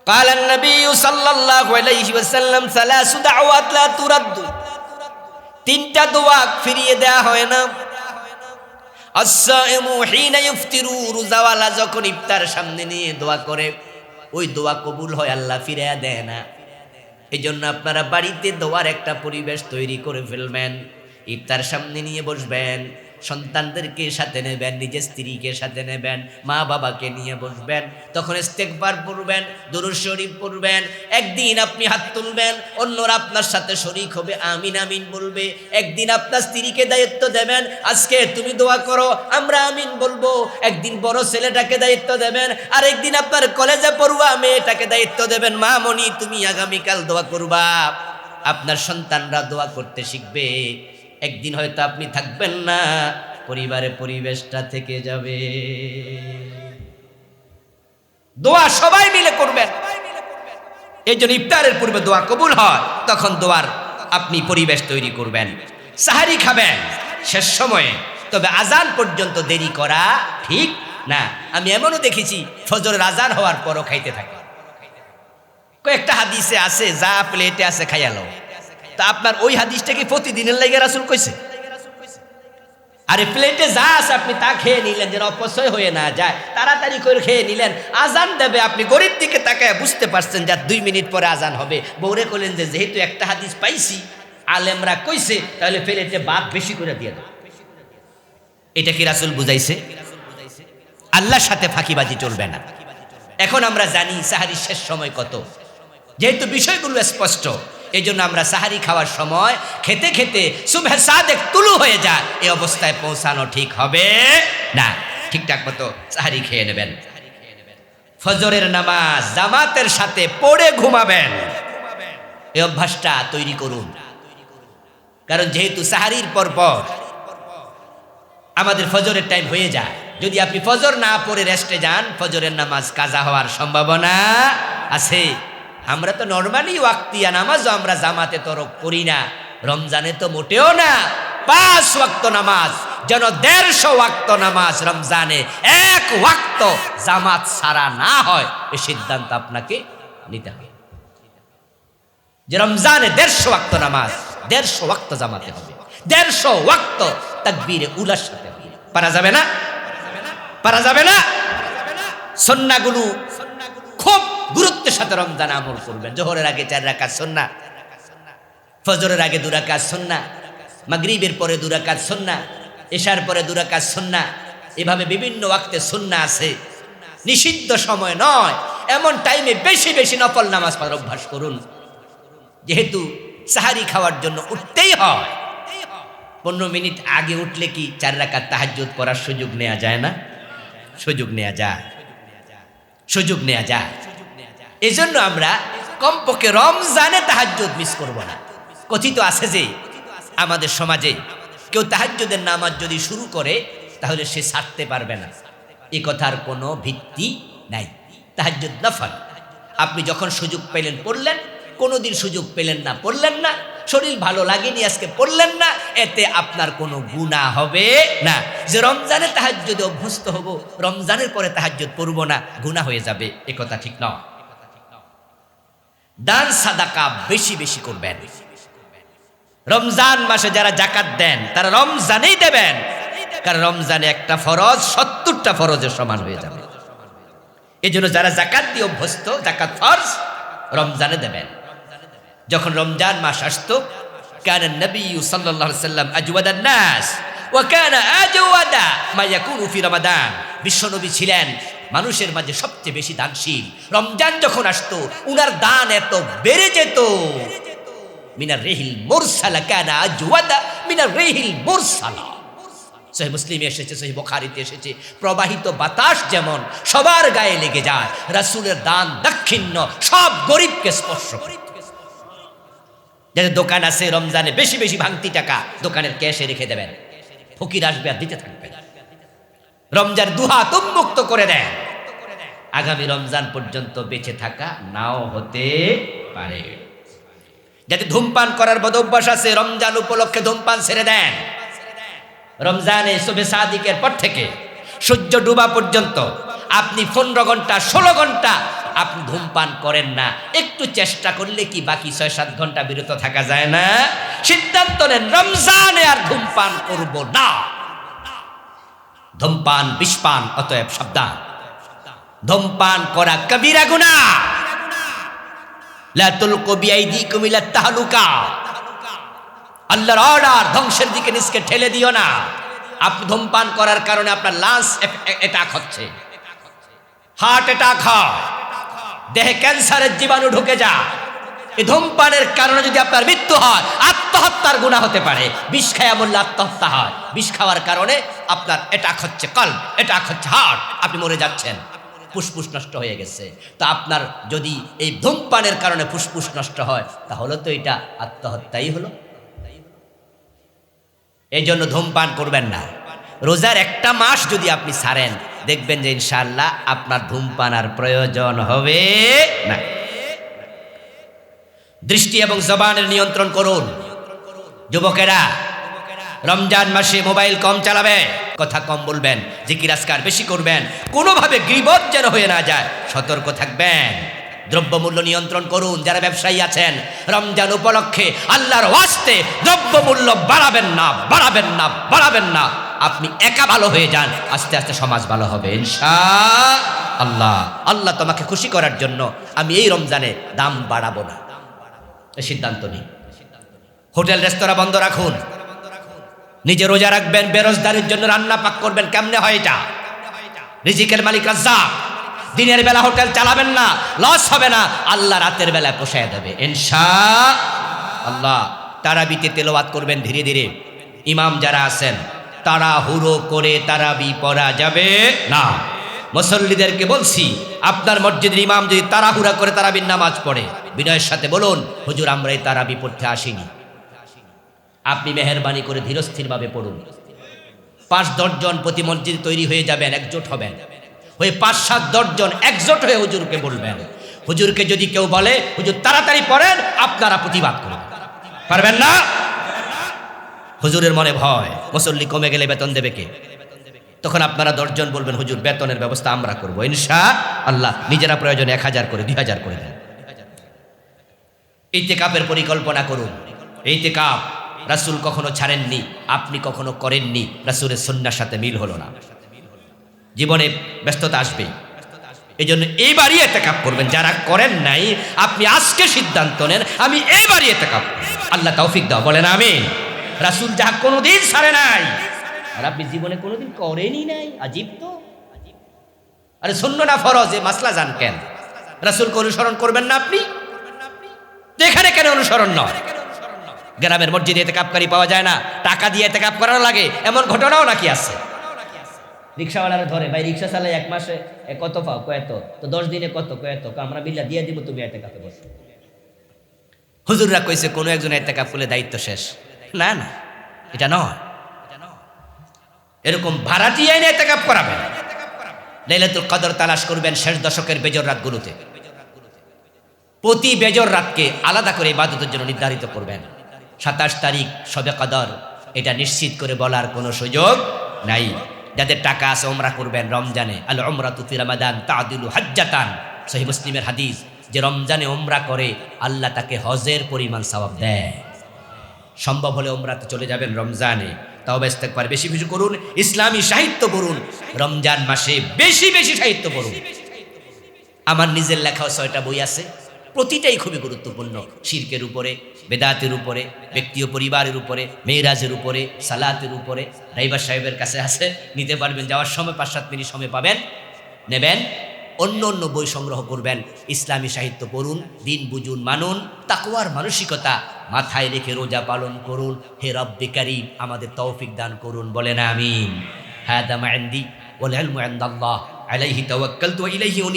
قال النبي صلى الله عليه وسلم ثلاث دعوات لا ترد, তিনটা দোয়া ফিরিয়ে দেয়া হয় না। as-saimu hina yuftiru, রোজাওয়ালা যখন ইফতার সামনে নিয়ে দোয়া করে, ওই দোয়া কবুল হয়, আল্লাহ ফিরিয়ে দেয় না। এই জন্য আপনারা বাড়িতে দোয়ার একটা পরিবেশ তৈরি করে ফেলবেন। ইফতার সামনে নিয়ে বসবেন, সন্তানদেরকে সাথে নেবেন, নিজের স্ত্রীকে সাথে নেবেন, মা বাবাকে নিয়ে বসবেন, তখন ইস্তেগফার পড়বেন, দুরূদ শরীফ পড়বেন। একদিন আপনি হাত তুলবেন, অন্যরা আপনার সাথে শরীক হবে, আমিন আমিন বলবে। একদিন আপনার স্ত্রীকে দায়িত্ব দেবেন, আজকে তুমি দোয়া করো, আমরা আমিন বলবো। একদিন বড় ছেলেটাকে দায়িত্ব দেবেন, আর একদিন আপনার কলেজে পড়ুয়া মেয়েটাকে দায়িত্ব দেবেন, মা মনি তুমি আগামীকাল দোয়া করবা। আপনার সন্তানরা দোয়া করতে শিখবে। একদিন হয়তো আপনি থাকবেন না, পরিবারে পরিবেশটা থেকে যাবে। দোয়া সবাই মিলে করবেন। এই জন্য ইফতারের পূর্বে দোয়া কবুল হয়, তখন দোয়ার আপনি পরিবেশ তৈরি করবেন। সাহারি খাবেন শেষ সময়ে, তবে আজান পর্যন্ত দেরি করা ঠিক না। আমি এমনও দেখেছি ফজরের আজান হওয়ার পরও খাইতে থাকে। কয়েকটা হাদিসে আছে যা প্লেটে আছে খাইয়ালো। তা আপনার ওই হাদিসটা কি প্রতিদিনের লাগে রাসূল কইছে? আরে প্লেটে যা আছে আপনি তা খেয়ে নিলেন, যেন অপচয় হয়ে না যায়, তাড়াতাড়ি করে খেয়ে নিলেন। আজান দেবে, আপনি গরিব দিকে তাকায় বুঝতে পারছেন যে 2 মিনিট পরে আজান হবে। বউরে কইলেন যে যেহেতু একটা হাদিস পাইছি, আলেমরা কইছে, তাহলে প্লেটে ভাত বেশি করে দিয়ে দাও। এটা কি রাসূল বুঝাইছে? আল্লাহর সাথে ফাঁকিবাজি চলবে না। এখন আমরা জানি সাহারির শেষ সময় কত, যেহেতু বিষয়গুলো স্পষ্ট, এই জন্য আমরা সাহারি খাওয়ার সময় খেতে খেতে সুবহে সাদেক তুলু হয়ে যায়, এই অবস্থায় পৌঁছানো ঠিক হবে না। ঠিকঠাক মতো সাহারি খেয়ে নেবেন। ফজরের নামাজ জামাতের সাথে পড়ে ঘুমাবেন, এই অভ্যাসটা তৈরি করুন। কারণ যেহেতু সাহারির পর পর আমাদের ফজরের টাইম হয়ে যায়, যদি আপনি ফজর না পড়ে রেস্টে যান, ফজরের নামাজ কাজা হওয়ার সম্ভাবনা আছে। আমরা তো নরমালি ওয়াক্তিয়া নামাজও আমরা জামাতে তরক করি না, রমজানে তো মোটেও না। 5 ওয়াক্ত নামাজ, যেন 150 ওয়াক্ত নামাজ রমজানে 1 ওয়াক্ত জামাত ছাড়া না হয়, এই সিদ্ধান্ত আপনাকে নিতে হবে যে রমজানে 150 ওয়াক্ত নামাজ, 150 ওয়াক্ত জামাতে হবে, 150 ওয়াক্ত তাকবীরে উলার সাথে হবে। পারা যাবে না? পারা যাবে না? সুন্নাহগুলো খুব গুরুত্বের সাথে রমজান আমল করবেন। জোহরের আগে 4 রাকাত সুন্নাহ, ফজরের আগে 2 রাকাত সুন্নাহ, মাগরিবের পরে 2 রাকাত সুন্নাহ, ইশার পরে 2 রাকাত সুন্নাহ। এভাবে বিভিন্ন ওয়াক্তে সুন্নাহ আছে। নিষিদ্ধ সময় নয়, এমন টাইমে বেশি বেশি নফল নামাজ পড়ার অভ্যাস করুন। যেহেতু সাহারি খাওয়ার জন্য উঠতেই হয়, 15 মিনিট আগে উঠলে কি 4 রাকাত তাহাজ্জুদ পড়ার সুযোগ নেওয়া যায় না? সুযোগ নেওয়া যায়, সুযোগ নেওয়া যায়। এই জন্য আমরা কমপক্ষে রমজানে তাহাজ্জুদ মিস করব না। কথিত আছে যে আমাদের সমাজে কেউ তাহাজ্জুদের নামাজ যদি শুরু করে তাহলে সে ছাড়তে পারবে না। এই কথার কোনো ভিত্তি নাই। তাহাজ্জুদ নফল, আপনি যখন সুযোগ পেলেন পড়লেন, কোনোদিন সুযোগ পেলেন না পড়লেন না, শরীর ভালো লাগেনি আজকে পড়লেন না, এতে আপনার কোনো গুনাহ হবে না। যে রমজানে তাহাজ্জুদে অভ্যস্ত হব, রমজানের পরে তাহাজ্জুদ পড়ব না, গুনাহ হয়ে যাবে, এ কথা ঠিক নয়। দান সাদাকা বেশি বেশি করবেন। রমজান মাসে যারা যাকাত দেন তারা রমজানেই দেবেন, কারণ রমজানে একটা ফরজ 70টা ফরজের সমান হয়ে যাবে। এই জন্য যারা যাকাত দিয়ে অভ্যস্ত, যাকাত ফরজ রমজানে দেবেন। যখন রমজান মাস আসতো, কানা নবী সাল্লাল্লাহু আলাইহি ওয়াসাল্লাম আজওয়াদান নাস ওয়া কানা আজওয়াদা মা ইয়াকুনু ফি রমাদান। বিশ্বনবী ছিলেন মানুষের মাঝে সবচেয়ে বেশি দানশীল। রমজান যখন আসতো উনার দান এত বেড়ে যেত, মিনার রিহিল মুরসালা কানা আজওয়াদা মিনার রিহিল মুরসালা। সহিহ মুসলিমে এসেছে, সহিহ বুখারীতে এসেছে, প্রবাহিত বাতাস যেমন সবার গায়ে লেগে যায়, রাসূলের দান দাক্ষিণ্য সব গরিবকে স্পর্শ করে। যাদের দোকান আছে রমজানে বেশি বেশি ভাঙতি টাকা দোকানের ক্যাশে রেখে দেবেন, ফকির আসবে আর দিতে থাকবেন। রমজান দুহাত উন্মুক্ত করে দেন, আগামী রমজান পর্যন্ত বেঁচে থাকা নাও হতে পারে। যাতে ধূমপান করার বদ অভ্যাস আছে, রমজান উপলক্ষে ধূমপান ছেড়ে দেন। রমজানে সুবহে সাদিকের পর থেকে সূর্য ডুবা পর্যন্ত আপনি 15 ঘন্টা 16 ঘন্টা আপনি ধূমপান করেন না, একটু চেষ্টা করলে কি বাকি 6-7 ঘন্টা বিরত থাকা যায় না? সিদ্ধান্ত নেন রমজানে আর ধূমপান করব না। ধূমপান বিষপান, অতএব সাবধান। ধূমপান করা কবিরা গুনাহ। লা তুলকু বিআইদিকুম ইলা তাহলুকা। আল্লাহর অর্ডার, ধ্বংসের দিকে নিজকে ঠেলে দিও না। আপনি ধূমপান করার কারণে আপনার লাংস অ্যাটাক হচ্ছে, হার্ট অ্যাটাক হয়, দেহে ক্যান্সারের জীবাণু ঢুকে যায়। এই ধূমপানের কারণে যদি আপনার মৃত্যু হয়, আত্মহত্যার গুনাহ হতে পারে। বিষ খাওয়া বললে আত্মহত্যা হয়, বিষ খাওয়ার কারণে আপনার অ্যাটাক হচ্ছে কলব, অ্যাটাক হচ্ছে হার্ট, আপনি মরে যাচ্ছেন, ফুসফুস নষ্ট হয়ে গেছে। তা আপনার যদি এই ধূমপানের কারণে ফুসফুস নষ্ট হয়, তাহলে তো এটা আত্মহত্যাই হলো। এই জন্য ধূমপান করবেন না। রোজার একটা মাস যদি আপনি ছাড়েন, দেখবেন যে ইনশাআল্লাহ আপনার ধূমপান আর প্রয়োজন হবে না। দৃষ্টি এবং জবানের নিয়ন্ত্রণ করুন। যুবকেরা রমজান মাসে মোবাইল কম চালাবে, কথা কম বলবেন, জিকির আজকার বেশি করবেন, কোনোভাবে গীবত যেন হয়ে না যায়, সতর্ক থাকবেন। দ্রব্যমূল্য নিয়ন্ত্রণ করুন। যারা ব্যবসায়ী আছেন, রমজান উপলক্ষে আল্লাহর ওয়াস্তে দ্রব্যমূল্য বাড়াবেন না, বাড়াবেন না, বাড়াবেন না। আপনি একা ভালো হয়ে যান, আস্তে আস্তে সমাজ ভালো হবে ইনশাআল্লাহ। আল্লাহ তোমাকে খুশি করার জন্য আমি এই রমজানে দাম বাড়াবো না, এই সিদ্ধান্ত নিন। হোটেল রেস্তোরাঁ বন্ধ রাখুন, নিজে রোজা রাখবেন, বেরোজগারির জন্য রান্না পাক করবেন। কেমনে হয় এটা? রিজিকের মালিক রাজ্জাক। দিনের বেলা হোটেল চালাবেন না, লস হবে না, আল্লাহ রাতের বেলায় পোষায় দেবে ইনশাআল্লাহ। তারাবিতে তেলাওয়াত করবেন ধীরে ধীরে। ইমাম যারা আছেন তাড়াহুড়ো করে তারাবি পড়া যাবে না। মুসল্লিদেরকে বলছি, আপনার মসজিদের ইমাম যদি তাড়াহুড়া করে তারাবির নামাজ পড়ে, বিনয়ের সাথে বলুন, হুজুর আমরা এই তারাবি পড়তে আসিনি, আপনি মেহেরবানি করে ধীরস্থিরভাবে পড়ুন। 5-10 জন প্রতি মসজিদ তৈরি হয়ে যাবেন, একজোট হবেন। ওই 5-7-10 জন একজোট হয়ে হুজুরকে বলবেন। হুজুরকে যদি কেউ বলে হুজুর তাড়াতাড়ি পড়েন, আপনারা প্রতিবাদ করবেন। পারবেন না? হুজুরের মনে ভয়, মুসল্লি কমে গেলে বেতন দেবে কে? তখন আপনারা 10 জন বলবেন হুজুর বেতনের ব্যবস্থা আমরা করবো ইনশাআল্লাহ। নিজেরা প্রয়োজনে 1000 করে 2000 করে দেন। ইতিকাফের পরিকল্পনা করুন। ইতিকাফ রাসূল কখনো ছাড়েননি, আপনি কখনো করেননি, রাসূলের সুন্নাহর সাথে মিল হলো না। জীবনে ব্যস্ততা আসবেই, এই জন্য এইবারই ইতিকাফ করবেন। যারা করেন নাই, আপনি আজকে সিদ্ধান্ত নেন আমি এইবারই ইতিকাফ করব। আল্লাহ তৌফিক দাও, বলেন আমিন। রাসূল যা কোনোদিন ছাড়ে নাই, আর আপনি জীবনে কোনোদিন করেনই নাই। আজীব তো। আরে সুন্নাহ না ফরজ, এ মাসলা জান কেন? রাসূলকে অনুসরণ করবেন না আপনি? এখানে কেন অনুসরণ নয়? গ্রামের মসজিদে ইতিকাফকারী পাওয়া যায় না, টাকা দিয়ে ইতিকাফ করার লাগে, এমন ঘটনাও নাকি আছে? রিক্সাওয়ালারা ধরে, ভাই রিক্সা চালাই 1 মাসে কত পাও? কয়েত। তো 10 দিনে কত? কয়েত। আমরা বিল্লা দিয়ে দিব, তুমি ইতিকাফে বসো। হুজুররা কইছে কোনো একজন ইতিকাফ করলে দায়িত্ব শেষ। না না, এটা নয়। এরকম ভাড়াটিয়ে এনে ইতিকাফ করাবেন। লাইলাতুল কদর তালাশ করবেন শেষ দশকের বেজর রাতগুলোতে। প্রতি বেজর রাতকে আলাদা করে ইবাদতের জন্য নির্ধারিত করবেন। 27 তারিখ শবে কদর, এটা নিশ্চিত করে বলার কোনো সুযোগ নাই। যাদের টাকা আছে ওমরা করবেন রমজানে। আল উমরাতু ফি রমাদান তা'দিলু হাজ্জাতান। সহিহ মুসলিমের হাদিস, যে রমজানে ওমরা করে আল্লাহ তাকে হজের পরিমাণ সওয়াব দেয়। সম্ভব হলে ওমরাতে চলে যাবেন রমজানে। তওবা ইস্তেগফার বেশি বেশি করুন, ইসলামী সাহিত্য পড়ুন, রমজান মাসে বেশি বেশি সাহিত্য পড়ুন। আমার নিজের লেখাও 6টা বই আছে, প্রতিটাই খুবই গুরুত্বপূর্ণ। শিরকের উপরে, বেদাতের উপরে, ব্যক্তি ও পরিবারের উপরে, মেরাজের উপরে, সালাতের উপরে। রাইবার সাহেবের কাছে আছে, নিতে পারবেন। যাওয়ার সময় 5-7 মিনিট সময় পাবেন, নেবেন। অন্য অন্য বই সংগ্রহ করবেন। ইসলামী সাহিত্য পড়ুন, দিন বুঝুন, মানুন, তাকওয়ার মানসিকতা মাথায় রেখে রোজা পালন করুন। হে রব্বে কারীম আমাদের তৌফিক দান করুন, বলেন আমিন। হাদা মা ইনদি ওয়াল ইলমু ইনদাল্লাহ আলাইহি তাওয়াক্কালতু ওয়া ইলাইহি উনীব।